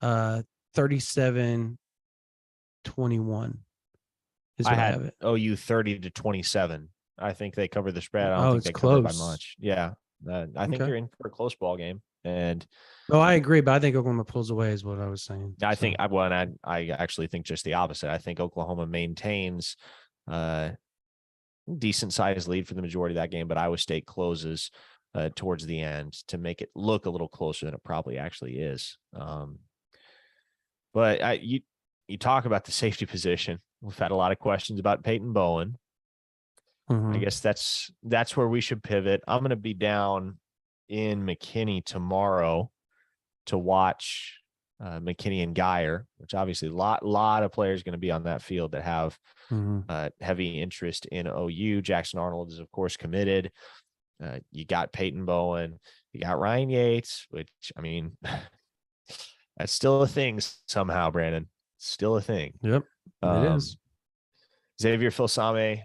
37-21 is what I have it. OU 30-27. I think they cover the spread. I don't think they close. cover by much. Yeah. I think you're in for a close ball game. And I agree, but I think Oklahoma pulls away is what I was saying. I actually think just the opposite. I think Oklahoma maintains decent sized lead for the majority of that game, but Iowa State closes towards the end to make it look a little closer than it probably actually is. But you talk about the safety position. We've had a lot of questions about Peyton Bowen. I guess that's where we should pivot. I'm going to be down in McKinney tomorrow to watch McKinney and Geyer, which obviously a lot of players going to be on that field that have heavy interest in OU. Jackson Arnold is, of course, committed. You got Peyton Bowen. You got Ryan Yates, which, I mean, that's still a thing somehow, Brandon. Still a thing. Yep, it is. Xavier Filsame,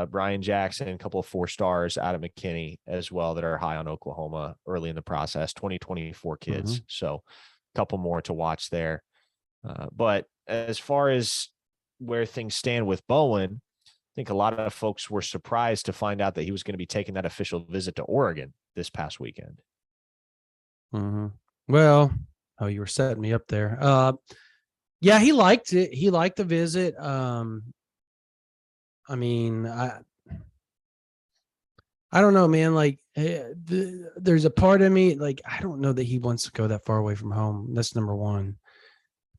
Brian Jackson, a couple of 4 stars out of McKinney as well that are high on Oklahoma early in the process, 2024 kids. So a couple more to watch there. But as far as where things stand with Bowen, I think a lot of folks were surprised to find out that he was going to be taking that official visit to Oregon this past weekend. Well, you were setting me up there. Yeah, he liked it. He liked the visit. I mean, I don't know, man. Like, there's a part of me, like, I don't know that he wants to go that far away from home. That's number one.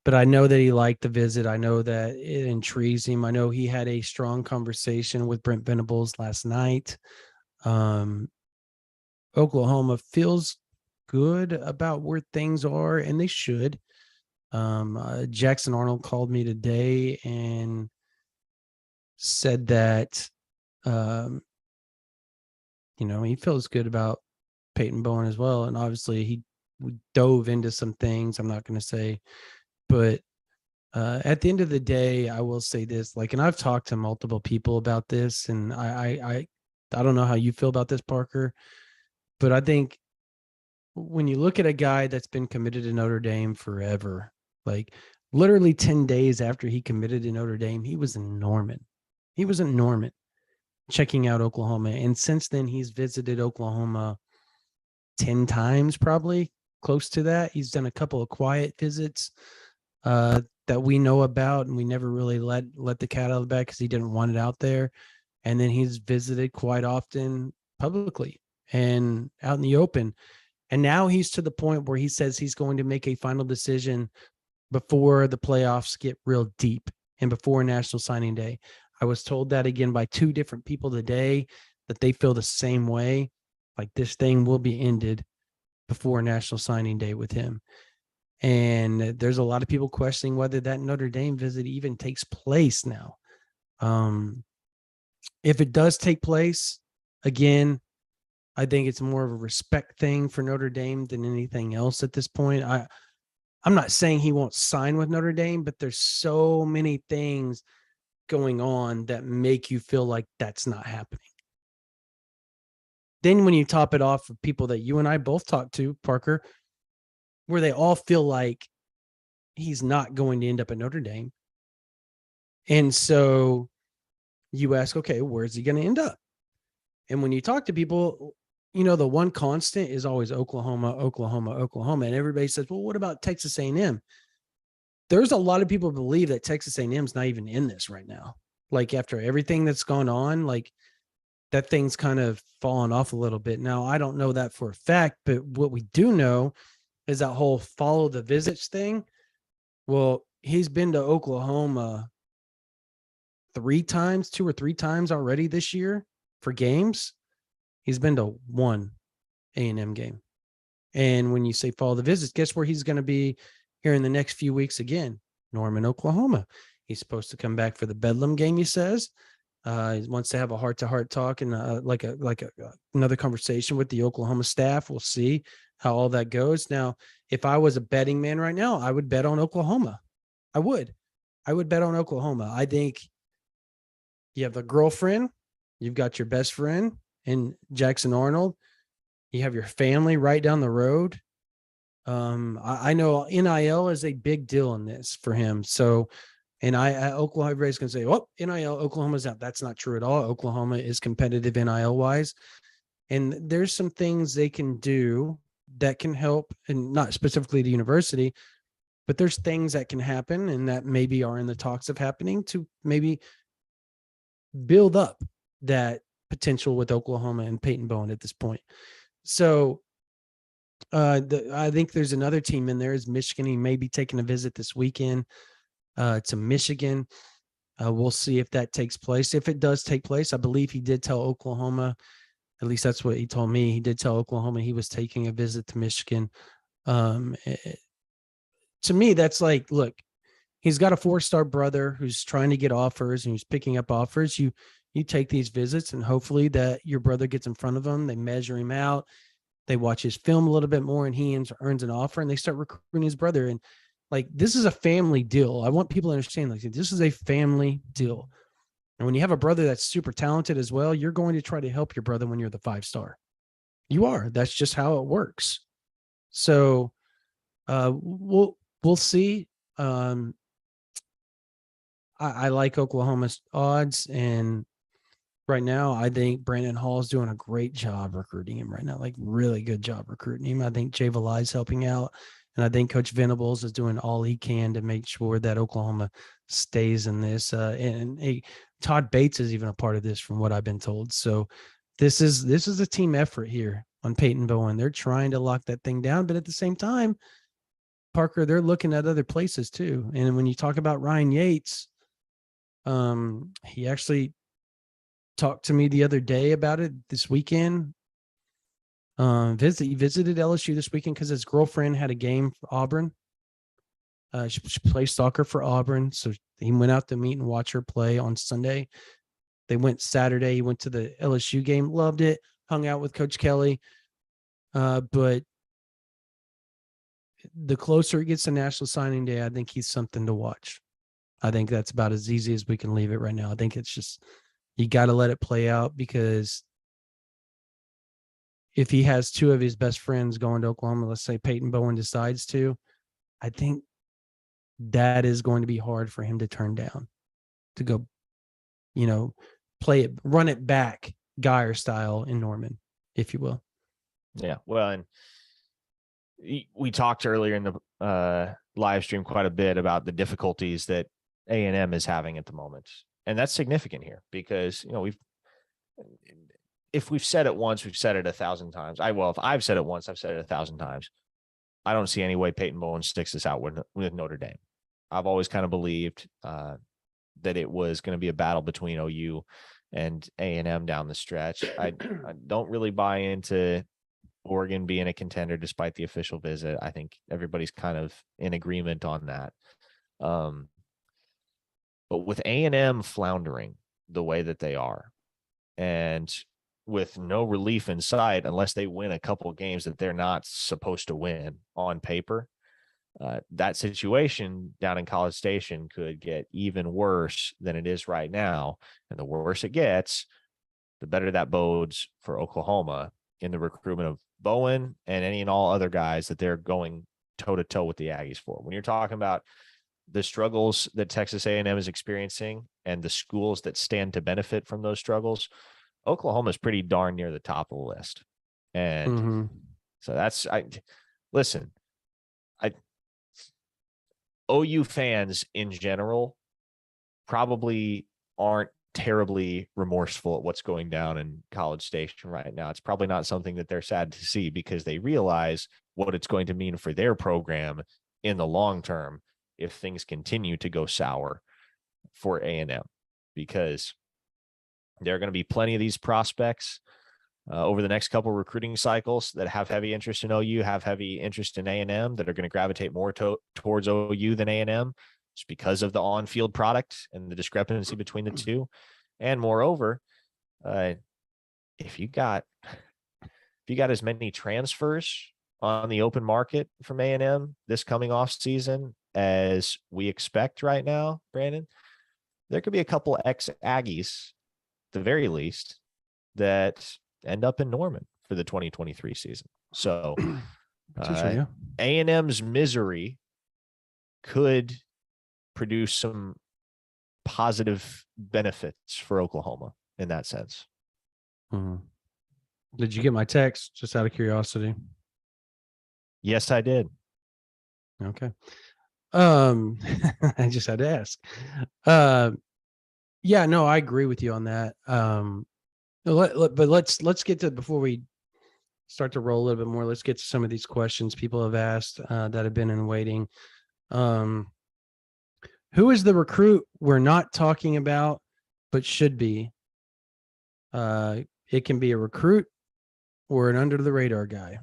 But I know that he liked the visit. I know that it intrigues him. I know he had a strong conversation with Brent Venables last night. Oklahoma feels good about where things are, and they should. Jackson Arnold called me today and said that, he feels good about Peyton Bowen as well. And obviously he dove into some things I'm not going to say, but at the end of the day, I will say this, like, and I've talked to multiple people about this, and I don't know how you feel about this, Parker, but I think when you look at a guy that's been committed to Notre Dame forever, like literally 10 days after he committed to Notre Dame, he was in Norman. He was in Norman checking out Oklahoma. And since then, he's visited Oklahoma 10 times, probably close to that. He's done a couple of quiet visits that we know about, and we never really let the cat out of the bag because he didn't want it out there. And then he's visited quite often publicly and out in the open. And now he's to the point where he says he's going to make a final decision before the playoffs get real deep and before National Signing Day. I was told that again by 2 different people today, that they feel the same way. Like, this thing will be ended before National Signing Day with him. And there's a lot of people questioning whether that Notre Dame visit even takes place now. If it does take place, again, I think it's more of a respect thing for Notre Dame than anything else at this point. I'm not saying he won't sign with Notre Dame, but there's so many things going on that make you feel like that's not happening. Then when you top it off with people that you and I both talked to, Parker, where they all feel like he's not going to end up at Notre Dame, And so you ask, okay, where's he going to end up? And when you talk to people, the one constant is always Oklahoma, Oklahoma, Oklahoma. And everybody says, well, what about Texas A&M? There's a lot of people believe that Texas A&M is not even in this right now. Like after everything that's gone on, like that thing's kind of fallen off a little bit. Now, I don't know that for a fact, but what we do know is that whole follow the visits thing. Well, he's been to Oklahoma 2 or 3 times already this year for games. He's been to one A&M game. And when you say follow the visits, guess where he's going to be here in the next few weeks again? Norman, Oklahoma. He's supposed to come back for the Bedlam game, he says. He wants to have a heart-to-heart talk and another conversation with the Oklahoma staff. We'll see how all that goes. Now, if I was a betting man right now, I would bet on Oklahoma. I would bet on Oklahoma. I think you have a girlfriend, you've got your best friend in Jackson Arnold, you have your family right down the road. I know NIL is a big deal in this for him. So, and Oklahoma, everybody's going to say, oh, NIL, Oklahoma's out. That's not true at all. Oklahoma is competitive NIL wise. And there's some things they can do that can help, and not specifically the university, but there's things that can happen and that maybe are in the talks of happening to maybe build up that potential with Oklahoma and Peyton Bowen at this point. So I think there's another team in there is Michigan. He may be taking a visit this weekend to Michigan. We'll see if that takes place. If it does take place, I believe he did tell Oklahoma, at least that's what he told me. He did tell Oklahoma he was taking a visit to Michigan. To me, that's like, look, he's got a 4-star brother who's trying to get offers and who's picking up offers. You take these visits and hopefully that your brother gets in front of him. They measure him out. They watch his film a little bit more and he earns an offer and they start recruiting his brother. And like, this is a family deal. I want people to understand, like, this is a family deal. And when you have a brother that's super talented as well, you're going to try to help your brother when you're the 5-star. You are. That's just how it works. So we'll see. I like Oklahoma's odds, and right now I think Brandon Hall's doing a great job recruiting him right now, like really good job recruiting him. I think Jay Valai's helping out, and I think Coach Venables is doing all he can to make sure that Oklahoma stays in this. Todd Bates is even a part of this from what I've been told. So this is a team effort here on Peyton Bowen. They're trying to lock that thing down, but at the same time, Parker, they're looking at other places too. And when you talk about Ryan Yates, he actually talked to me the other day about it this weekend. He visited LSU this weekend because his girlfriend had a game for Auburn. She plays soccer for Auburn, so he went out to meet and watch her play on Sunday. They went Saturday. He went to the LSU game, loved it, hung out with Coach Kelly. But the closer it gets to National Signing Day, I think he's something to watch. I think that's about as easy as we can leave it right now. I think it's just, you got to let it play out, because if he has 2 of his best friends going to Oklahoma, let's say Peyton Bowen decides to, I think that is going to be hard for him to turn down, to go, play it, run it back Geyer style in Norman, if you will. Yeah. Well, and we talked earlier in the live stream quite a bit about the difficulties that A&M is having at the moment. And that's significant here because, if we've said it once, we've said it 1,000 times. If I've said it once, I've said it 1,000 times. I don't see any way Peyton Bowen sticks this out with Notre Dame. I've always kind of believed that it was going to be a battle between OU and A&M down the stretch. I don't really buy into Oregon being a contender despite the official visit. I think everybody's kind of in agreement on that. But with A&M floundering the way that they are, and with no relief in sight unless they win a couple of games that they're not supposed to win on paper, that situation down in College Station could get even worse than it is right now. And the worse it gets, the better that bodes for Oklahoma in the recruitment of Bowen and any and all other guys that they're going toe-to-toe with the Aggies for. When you're talking about the struggles that Texas A&M is experiencing and the schools that stand to benefit from those struggles, Oklahoma is pretty darn near the top of the list. And so that's, OU fans in general probably aren't terribly remorseful at what's going down in College Station right now. It's probably not something that they're sad to see, because they realize what it's going to mean for their program in the long term if things continue to go sour for A&M, because there are going to be plenty of these prospects over the next couple recruiting cycles that have heavy interest in OU, have heavy interest in A&M, that are going to gravitate more towards OU than A&M, just because of the on-field product and the discrepancy between the two. And moreover, if you got as many transfers on the open market from A&M this coming off season as we expect right now, Brandon, there could be a couple ex-Aggies, at the very least, that end up in Norman for the 2023 season. So A&M's misery could produce some positive benefits for Oklahoma in that sense. Did you get my text, just out of curiosity? Yes, I did. Okay. I just had to ask. Yeah, no, I agree with you on that. But let's get to, before we start to roll a little bit more, let's get to some of these questions people have asked that have been in waiting. Who is the recruit we're not talking about but should be? It can be a recruit or an under the radar guy.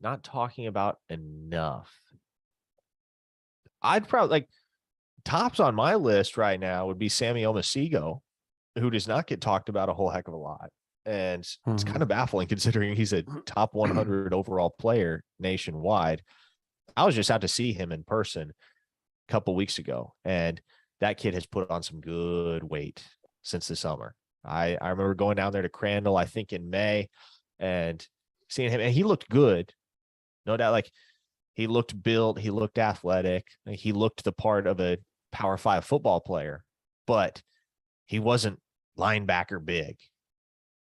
Not talking about enough. I'd probably tops on my list right now would be Sammy Omosigho, who does not get talked about a whole heck of a lot. And it's kind of baffling considering he's a top 100 overall player nationwide. I was just out to see him in person a couple weeks ago, and that kid has put on some good weight since the summer. I remember going down there to Crandall, I think in May, and seeing him, and he looked good. No doubt, he looked built, he looked athletic, he looked the part of a Power 5 football player, but he wasn't linebacker big.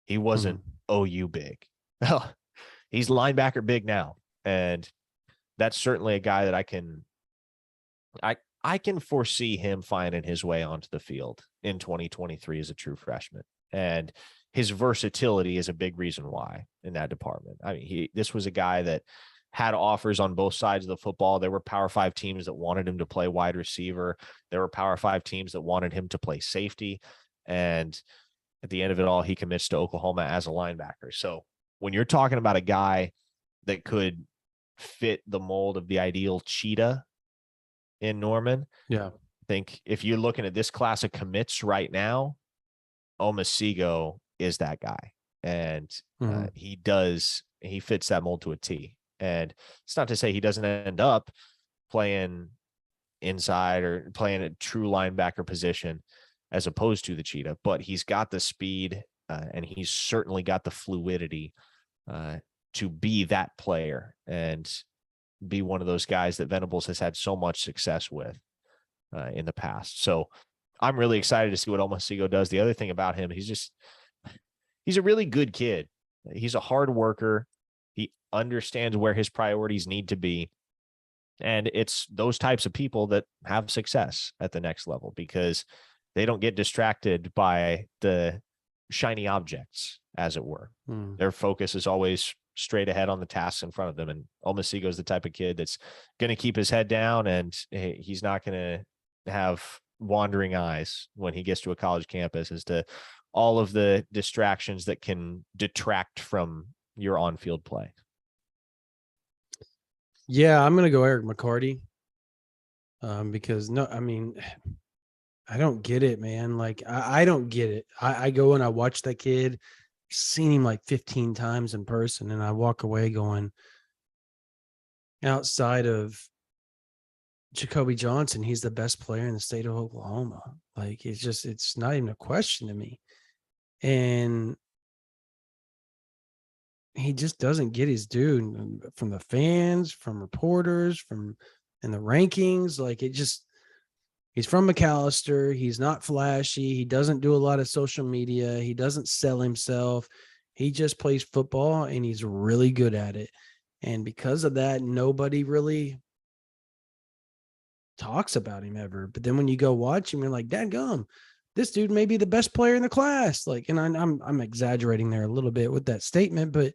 He wasn't OU big. Well, he's linebacker big now, and that's certainly a guy that I can foresee him finding his way onto the field in 2023 as a true freshman. And his versatility is a big reason why in that department. I mean, this was a guy that had offers on both sides of the football. There were Power 5 teams that wanted him to play wide receiver. There were Power 5 teams that wanted him to play safety. And at the end of it all, he commits to Oklahoma as a linebacker. So when you're talking about a guy that could fit the mold of the ideal cheetah in Norman, yeah, I think if you're looking at this class of commits right now, Omosigho is that guy. And he fits that mold to a T. And it's not to say he doesn't end up playing inside or playing a true linebacker position as opposed to the cheetah, but he's got the speed and he's certainly got the fluidity to be that player and be one of those guys that Venables has had so much success with in the past. So I'm really excited to see what Omosigho does. The other thing about him, he's a really good kid. He's a hard worker. He understands where his priorities need to be. And it's those types of people that have success at the next level because they don't get distracted by the shiny objects, as it were. Their focus is always straight ahead on the tasks in front of them. And Omosigho is the type of kid that's going to keep his head down, and he's not going to have wandering eyes when he gets to a college campus as to all of the distractions that can detract from your on-field play. Yeah, I'm going to go Eric McCarty because I don't get it, man. I don't get it. I go and I watch that kid, seen him 15 times in person, and I walk away going, outside of Jacoby Johnson, he's the best player in the state of Oklahoma. It's not even a question to me. And he just doesn't get his due from the fans, from reporters, from in the rankings. Like he's from McAllister. He's not flashy. He doesn't do a lot of social media. He doesn't sell himself. He just plays football and he's really good at it. And because of that, nobody really talks about him ever. But then when you go watch him, you're like, dadgum, this dude may be the best player in the class. Like, and I'm exaggerating there a little bit with that statement, but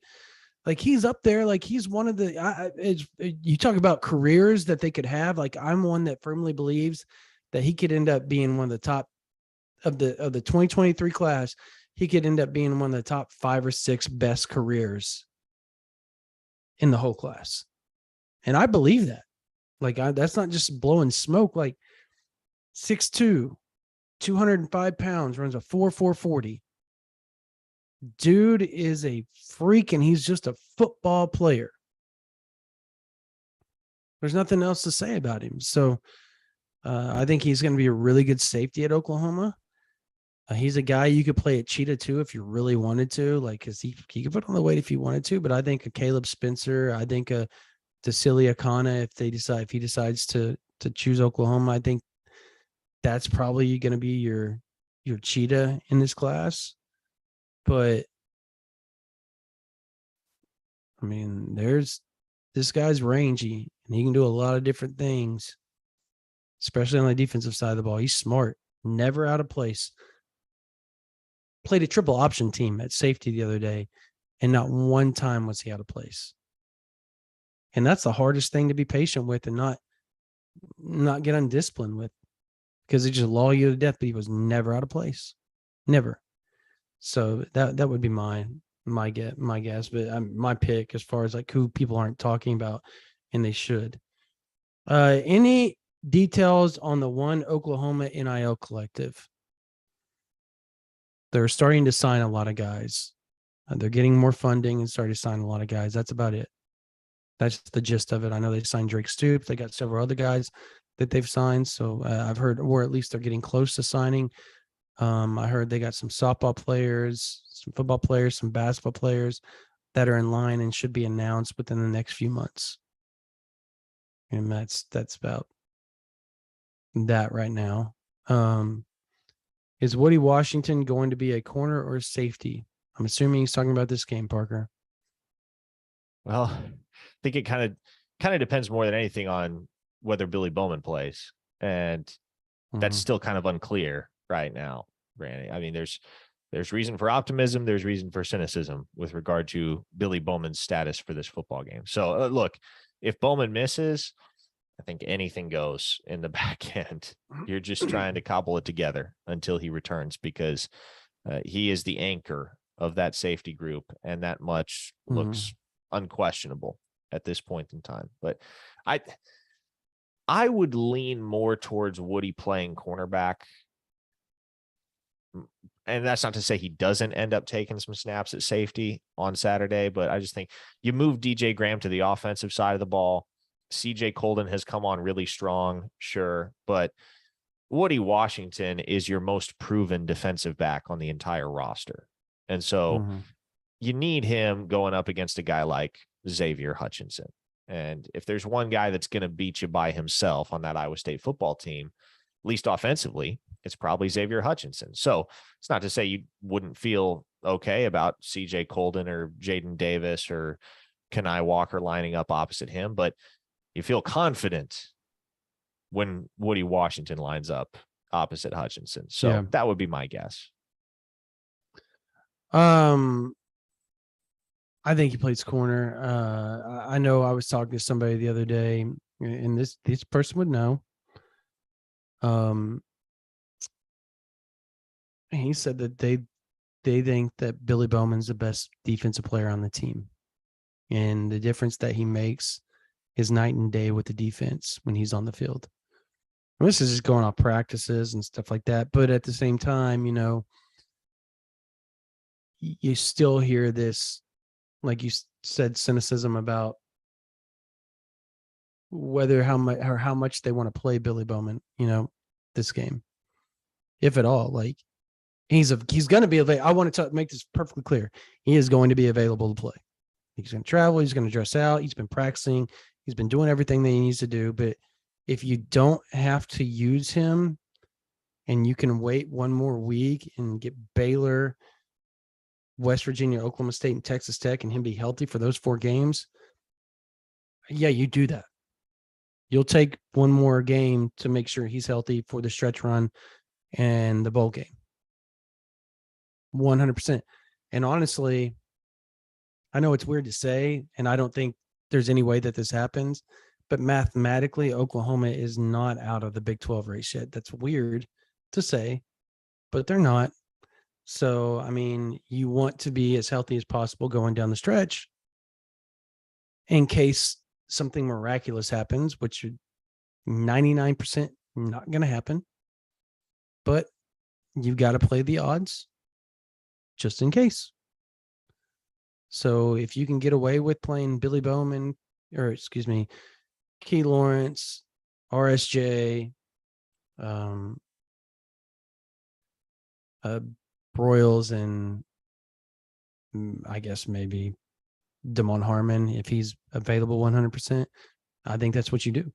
like he's up there. Like he's one of the. You talk about careers that they could have. Like I'm one that firmly believes that he could end up being one of the top of the 2023 class. He could end up being one of the top 5 or 6 best careers in the whole class, and I believe that. Like that's not just blowing smoke. Like 6'2", 205 pounds, runs a 4.40. Dude is a freak, and he's just a football player. There's nothing else to say about him. So I think he's going to be a really good safety at Oklahoma. He's a guy you could play at Cheetah too if you really wanted to, like, because he could put on the weight if he wanted to. But I think a Caleb Spencer, I think a Cecilia Kana, if he decides to choose Oklahoma, I think that's probably going to be your Cheetah in this class. But I mean, this guy's rangy and he can do a lot of different things, especially on the defensive side of the ball. He's smart, never out of place. Played a triple option team at safety the other day, and not one time was he out of place. And that's the hardest thing to be patient with and not get undisciplined with, because it just lull you to death. But he was never out of place, never. So that would be my guess, but my pick as far as like who people aren't talking about, and they should. Any details on the one Oklahoma NIL collective? They're starting to sign a lot of guys. They're getting more funding and starting to sign a lot of guys. That's about it. That's the gist of it. I know they signed Drake Stoops. They got several other guys that they've signed. So I've heard, or at least they're getting close to signing. I heard they got some softball players, some football players, some basketball players that are in line and should be announced within the next few months. And that's about that right now. Is Woody Washington going to be a corner or a safety? I'm assuming he's talking about this game, Parker. Well, I think it kind of depends more than anything on whether Billy Bowman plays. And that's still kind of unclear right now, Brandon. I mean, there's reason for optimism. There's reason for cynicism with regard to Billy Bowman's status for this football game. So look, if Bowman misses, I think anything goes in the back end. You're just trying to cobble it together until he returns, because he is the anchor of that safety group, and that much looks unquestionable at this point in time. But I would lean more towards Woody playing cornerback. And that's not to say he doesn't end up taking some snaps at safety on Saturday, but I just think you move DJ Graham to the offensive side of the ball. CJ Colden has come on really strong, sure, but Woody Washington is your most proven defensive back on the entire roster. And so you need him going up against a guy like Xavier Hutchinson. And if there's one guy that's going to beat you by himself on that Iowa State football team, at least offensively, it's probably Xavier Hutchinson. So it's not to say you wouldn't feel okay about CJ Colden or Jaden Davis or Kenai Walker lining up opposite him, but you feel confident when Woody Washington lines up opposite Hutchinson. So that would be my guess. I think he plays corner. I know I was talking to somebody the other day, and this person would know. He said that they think that Billy Bowman's the best defensive player on the team, and the difference that he makes is night and day with the defense when he's on the field. And this is just going off practices and stuff like that. But at the same time, you know, you still hear this, like you said, cynicism about whether how much they want to play Billy Bowman, you know, this game, if at all. Like he's going to be available. I want to make this perfectly clear. He is going to be available to play. He's going to travel. He's going to dress out. He's been practicing. He's been doing everything that he needs to do. But if you don't have to use him and you can wait one more week and get Baylor, West Virginia, Oklahoma State, and Texas Tech and him be healthy for those 4 games, yeah, you do that. You'll take one more game to make sure he's healthy for the stretch run and the bowl game. 100%. And honestly, I know it's weird to say, and I don't think there's any way that this happens, but mathematically, Oklahoma is not out of the Big 12 race yet. That's weird to say, but they're not. So, I mean, you want to be as healthy as possible going down the stretch in case something miraculous happens, which 99% not going to happen. But you've got to play the odds just in case. So if you can get away with playing Billy Bowman, Key Lawrence, RSJ, Broyles, and I guess maybe Damon Harmon, if he's available 100%, I think that's what you do.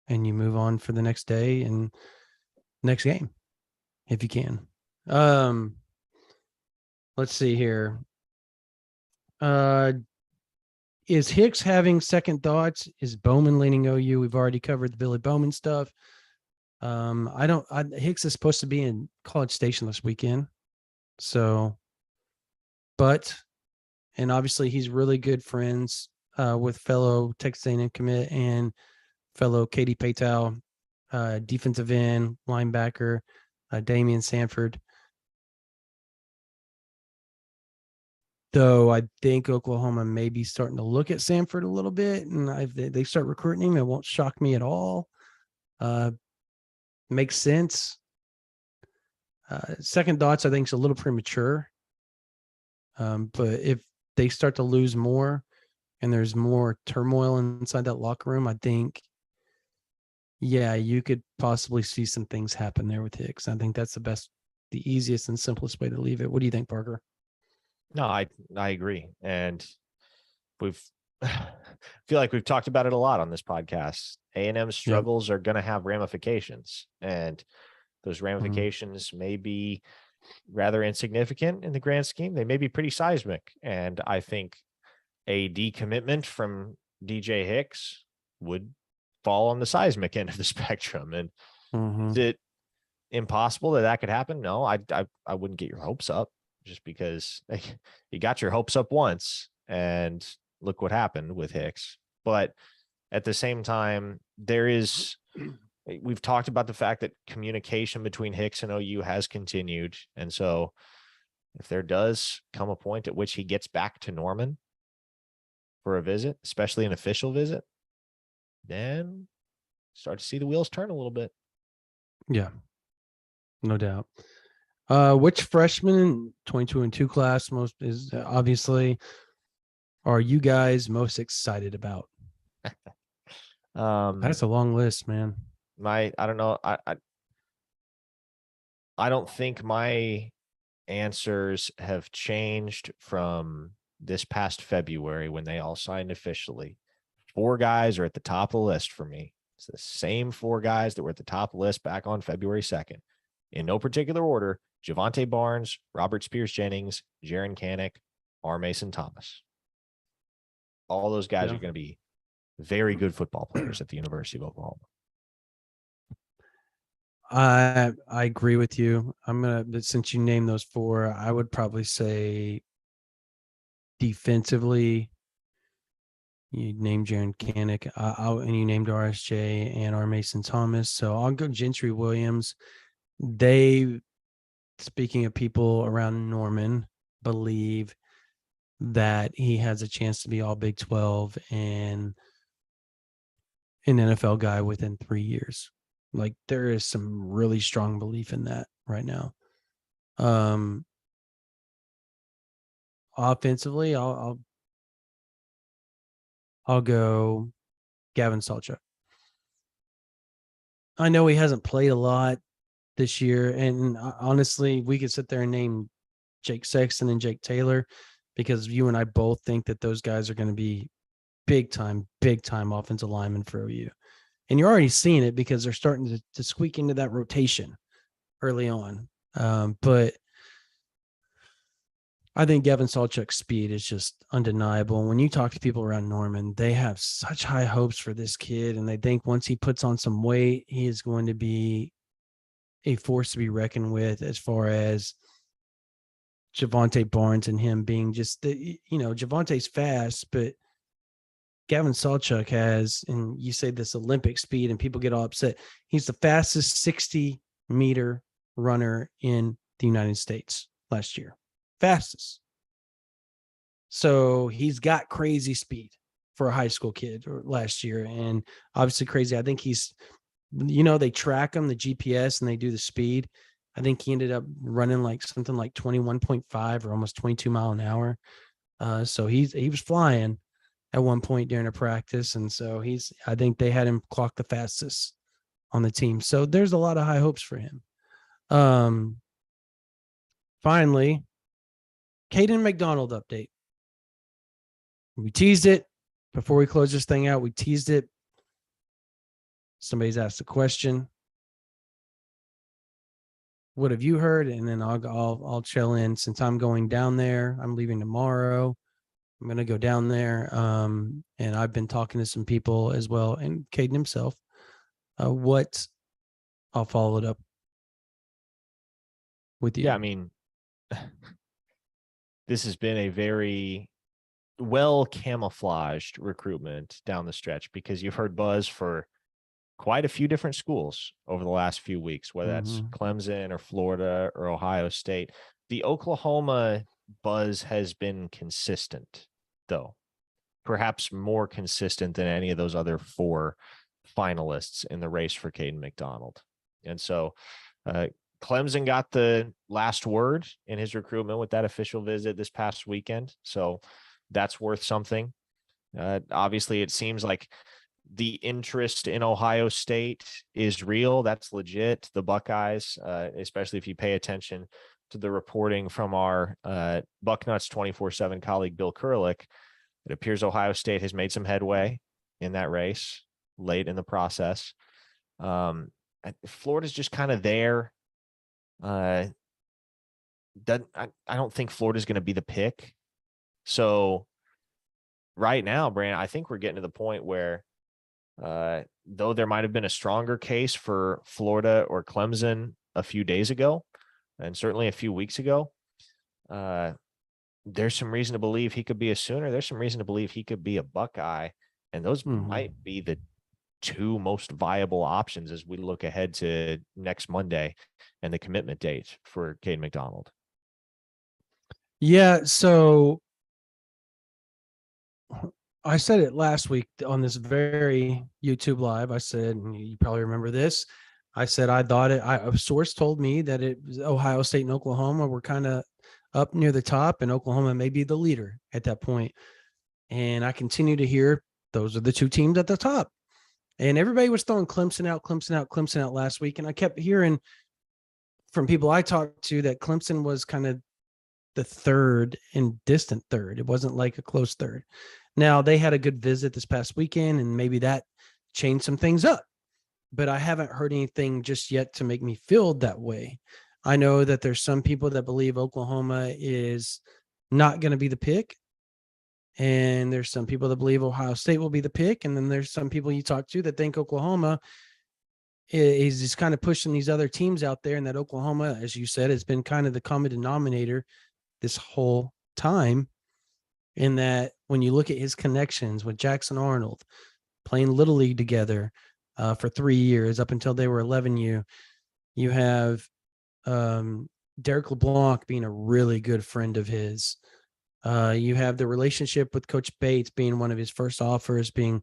And you move on for the next day and next game, if you can. Let's see here. Is Hicks having second thoughts? Is Bowman leaning OU? We've already covered the Billy Bowman stuff. Hicks is supposed to be in College Station this weekend. So, and obviously he's really good friends with fellow Texas A&M commit and fellow Katie Paytow, defensive end, linebacker, Damian Sanford. Though I think Oklahoma may be starting to look at Sanford a little bit, and if they start recruiting him, it won't shock me at all. Makes sense. Second thoughts, I think, is a little premature. But if they start to lose more and there's more turmoil inside that locker room, I think, yeah, you could possibly see some things happen there with Hicks. I think that's the easiest and simplest way to leave it. What do you think, Parker? No, I agree. And we've feel like we've talked about it a lot on this podcast. A&M struggles are going to have ramifications, and those ramifications may be rather insignificant in the grand scheme. They may be pretty seismic. And I think a decommitment from DJ Hicks would fall on the seismic end of the spectrum. And is it impossible that could happen? No, I wouldn't get your hopes up just because you got your hopes up once and look what happened with Hicks. But at the same time, we've talked about the fact that communication between Hicks and OU has continued. And so if there does come a point at which he gets back to Norman for a visit, especially an official visit, then start to see the wheels turn a little bit. Yeah, no doubt. Which freshman in 22 and 2 class are you guys most excited about? That's a long list, man. I don't know. I don't think my answers have changed from this past February when they all signed officially. 4 guys are at the top of the list for me. It's the same 4 guys that were at the top of the list back on February 2nd. In no particular order: Javonte Barnes, Robert Spears-Jennings, Jaron Kanak, R. Mason Thomas. All those guys are going to be very good football players at the University of Oklahoma. I agree with you. Since you named those 4, I would probably say defensively, you named Jaron Kanak, and you named RSJ and R. Mason Thomas. So I'll go Gentry Williams. Speaking of people around Norman, believe that he has a chance to be all Big 12 and an NFL guy within 3 years. Like, there is some really strong belief in that right now. Offensively, I'll go Gavin Sawchuk. I know he hasn't played a lot this year, and honestly, we could sit there and name Jake Sexton and Jake Taylor, because you and I both think that those guys are going to be big time offensive linemen for OU. And you're already seeing it because they're starting to squeak into that rotation early on. But I think Gavin Sawchuk's speed is just undeniable. When you talk to people around Norman, they have such high hopes for this kid, and they think once he puts on some weight, he is going to be a force to be reckoned with as far as Javonte Barnes and him being just Javonte's fast, but Gavin Sawchuk has, and you say this Olympic speed and people get all upset. He's the fastest 60-meter runner in the United States last year. Fastest. So he's got crazy speed for a high school kid last year, and obviously crazy. I think he's, they track him, the GPS, and they do the speed. I think he ended up running like something like 21.5 or almost 22 mile an hour. So he was flying at one point during a practice, and so I think they had him clock the fastest on the team. So there's a lot of high hopes for him. Finally, Caden McDonald update. We teased it before we close this thing out. We teased it. Somebody's asked a question. What have you heard? And then I'll chill in since I'm going down there. I'm leaving tomorrow. I'm going to go down there. And I've been talking to some people as well, and Caden himself. I'll follow it up with you. Yeah, I mean, this has been a very well camouflaged recruitment down the stretch, because you've heard buzz for quite a few different schools over the last few weeks, whether that's Clemson or Florida or Ohio State. The Oklahoma buzz has been consistent, though, perhaps more consistent than any of those other 4 finalists in the race for Caden McDonald. And so Clemson got the last word in his recruitment with that official visit this past weekend. So that's worth something. Obviously, it seems like the interest in Ohio State is real. That's legit. The Buckeyes, especially if you pay attention to the reporting from our Bucknuts 24/7 colleague, Bill Kurlick, it appears Ohio State has made some headway in that race late in the process. Florida's just kind of there. I don't think Florida's going to be the pick. So right now, Brandon, I think we're getting to the point where though there might have been a stronger case for Florida or Clemson a few days ago, and certainly a few weeks ago, there's some reason to believe he could be a Sooner. There's some reason to believe he could be a Buckeye, and those might be the 2 most viable options as we look ahead to next Monday and the commitment date for Caden McDonald. Yeah, so I said it last week on this very YouTube live. I said, and you probably remember this, I said I thought a source told me that it was Ohio State and Oklahoma were kind of up near the top, and Oklahoma may be the leader at that point. And I continue to hear those are the 2 teams at the top. And everybody was throwing Clemson out last week. And I kept hearing from people I talked to that Clemson was kind of the third and distant third. It wasn't like a close third. Now, they had a good visit this past weekend, and maybe that changed some things up. But I haven't heard anything just yet to make me feel that way. I know that there's some people that believe Oklahoma is not going to be the pick. And there's some people that believe Ohio State will be the pick. And then there's some people you talk to that think Oklahoma is just kind of pushing these other teams out there. And that Oklahoma, as you said, has been kind of the common denominator this whole time. In that when you look at his connections with Jackson Arnold, playing Little League together for 3 years up until they were 11U, you have Derek LeBlanc being a really good friend of his. You have the relationship with Coach Bates being one of his first offers, being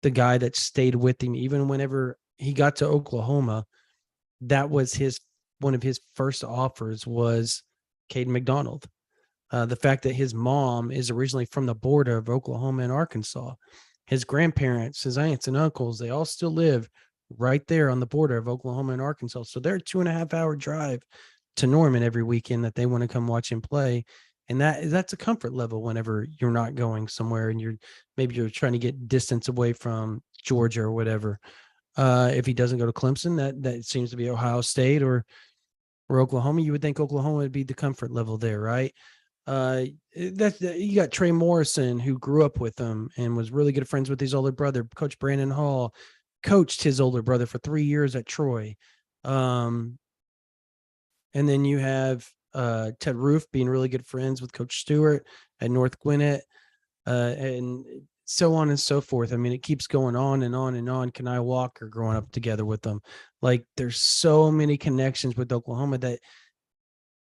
the guy that stayed with him even whenever he got to Oklahoma. That was one of his first offers was Caden McDonald. The fact that his mom is originally from the border of Oklahoma and Arkansas. His grandparents, his aunts and uncles, they all still live right there on the border of Oklahoma and Arkansas. So they're a 2.5 hour drive to Norman every weekend that they want to come watch him play. And that's a comfort level whenever you're not going somewhere and you're trying to get distance away from Georgia or whatever. If he doesn't go to Clemson, that seems to be Ohio State or Oklahoma. You would think Oklahoma would be the comfort level there, right? You got Trey Morrison, who grew up with him and was really good friends with his older brother. Coach Brandon Hall coached his older brother for 3 years at Troy. And then you have Ted Roof being really good friends with Coach Stewart at North Gwinnett, and so on and so forth. I mean, it keeps going on and on and on. Kenai Walker growing up together with them. Like, there's so many connections with Oklahoma that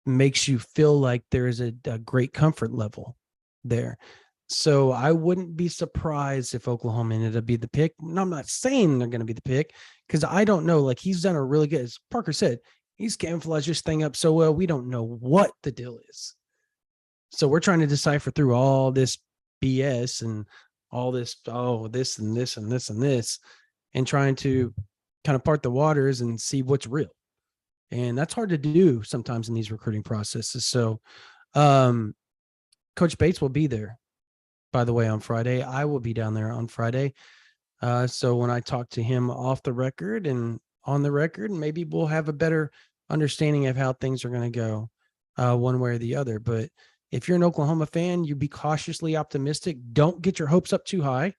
makes you feel like there is a great comfort level there. So I wouldn't be surprised if Oklahoma ended up being the pick. And I'm not saying they're going to be the pick because I don't know. Like, he's done a really good, as Parker said, he's camouflaged this thing up so well. We don't know what the deal is. So we're trying to decipher through all this BS and all this, this and this and this and this, and trying to kind of part the waters and see what's real. And that's hard to do sometimes in these recruiting processes. So Coach Bates will be there, by the way, on Friday. I will be down there on Friday. So when I talk to him off the record and on the record, maybe we'll have a better understanding of how things are going to go one way or the other. But if you're an Oklahoma fan, you be cautiously optimistic. Don't get your hopes up too high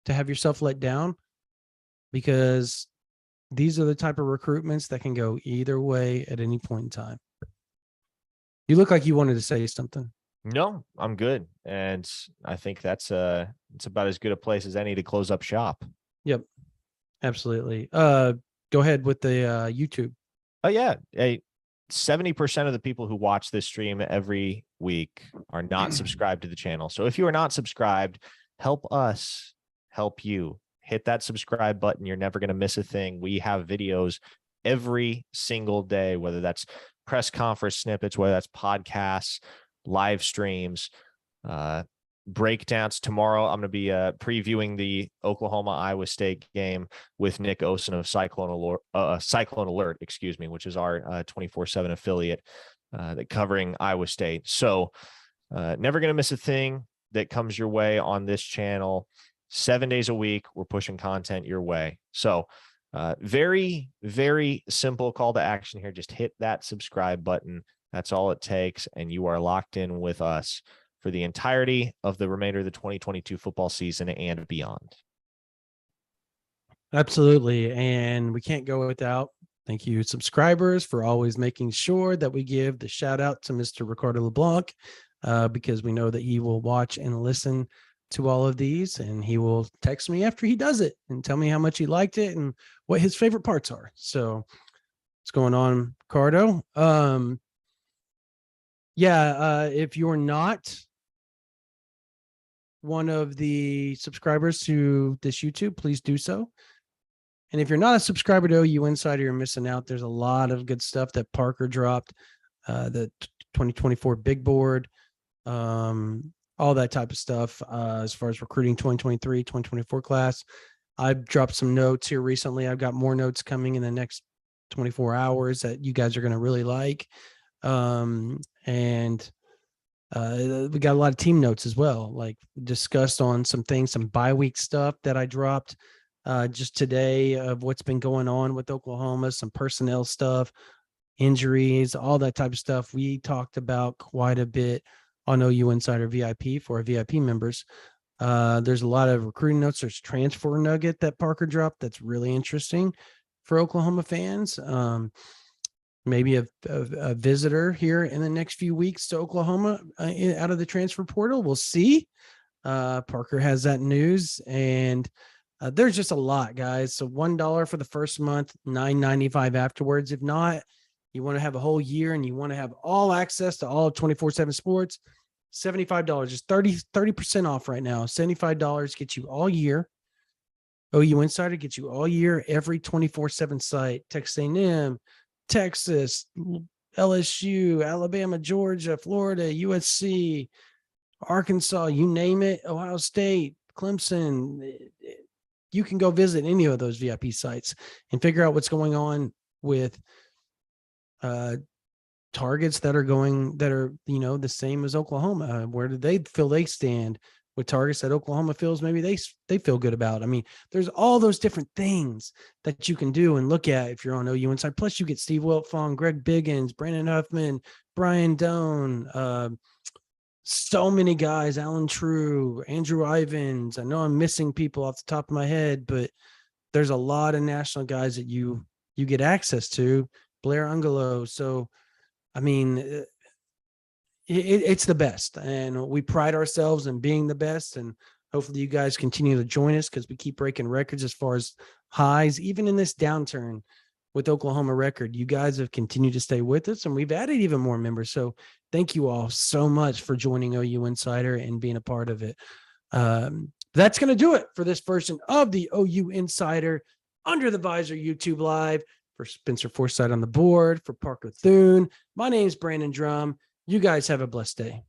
to have yourself let down, because these are the type of recruitments that can go either way at any point in time. You look like you wanted to say something. No, I'm good. And I think it's about as good a place as any to close up shop. Yep, absolutely. Go ahead with the YouTube. Oh yeah. Hey, 70% of the people who watch this stream every week are not subscribed to the channel. So if you are not subscribed, help us help you. Hit that subscribe button. You're never going to miss a thing. We have videos every single day, whether that's press conference snippets, whether that's podcasts, live streams, breakdowns. Tomorrow, I'm going to be previewing the Oklahoma-Iowa State game with Nick Osen of Cyclone Alert, which is our 24/7 affiliate that covering Iowa State. So never going to miss a thing that comes your way on this channel. 7 days a week, we're pushing content your way. So very, very simple call to action here. Just hit that subscribe button. That's all it takes. And you are locked in with us for the entirety of the remainder of the 2022 football season and beyond. Absolutely. And we can't go without thank you, subscribers, for always making sure that we give the shout out to Mr. Ricardo LeBlanc, because we know that he will watch and listen to all of these, and he will text me after he does it and tell me how much he liked it and what his favorite parts are. So what's going on, Ricardo? If you're not one of the subscribers to this YouTube, please do so. And if you're not a subscriber to OU Insider, you're missing out. There's a lot of good stuff that Parker dropped, the 2024 big board, all that type of stuff. As far as recruiting 2023, 2024 class, I've dropped some notes here recently. I've got more notes coming in the next 24 hours that you guys are going to really like. We got a lot of team notes as well, like discussed on some things, some bye week stuff that I dropped just today of what's been going on with Oklahoma, some personnel stuff, injuries, all that type of stuff. We talked about quite a bit on OU Insider VIP for our VIP members. There's a lot of recruiting notes. There's transfer nugget that Parker dropped that's really interesting for Oklahoma fans. Maybe a visitor here in the next few weeks to Oklahoma out of the transfer portal. We'll see. Parker has that news, and there's just a lot, guys. So $1 for the first month, $9.95 afterwards. If not, you want to have a whole year and you want to have all access to all 24/7 sports, $75, just 30% off right now. $75 gets you all year. OU Insider gets you all year, every 24/7 site. Texas A&M, Texas, LSU, Alabama, Georgia, Florida, USC, Arkansas, you name it, Ohio State, Clemson. You can go visit any of those VIP sites and figure out what's going on with targets that are, you know, the same as Oklahoma. Where do they feel they stand with targets that Oklahoma feels maybe they feel good about? I mean, there's all those different things that you can do and look at if you're on OU Inside. Plus, you get Steve Wiltfong, Greg Biggins, Brandon Huffman, Brian Doan, so many guys, Alan True, Andrew Ivins. I know I'm missing people off the top of my head, but there's a lot of national guys that you get access to. Blair Ungalo. So, I mean, it's the best, and we pride ourselves in being the best. And hopefully you guys continue to join us, because we keep breaking records as far as highs, even in this downturn with Oklahoma record. You guys have continued to stay with us, and we've added even more members. So thank you all so much for joining OU Insider and being a part of it. That's going to do it for this version of the OU Insider Under the Visor YouTube Live. For Spencer Forsythe on the board, for Parker Thune, my name is Brandon Drumm. You guys have a blessed day.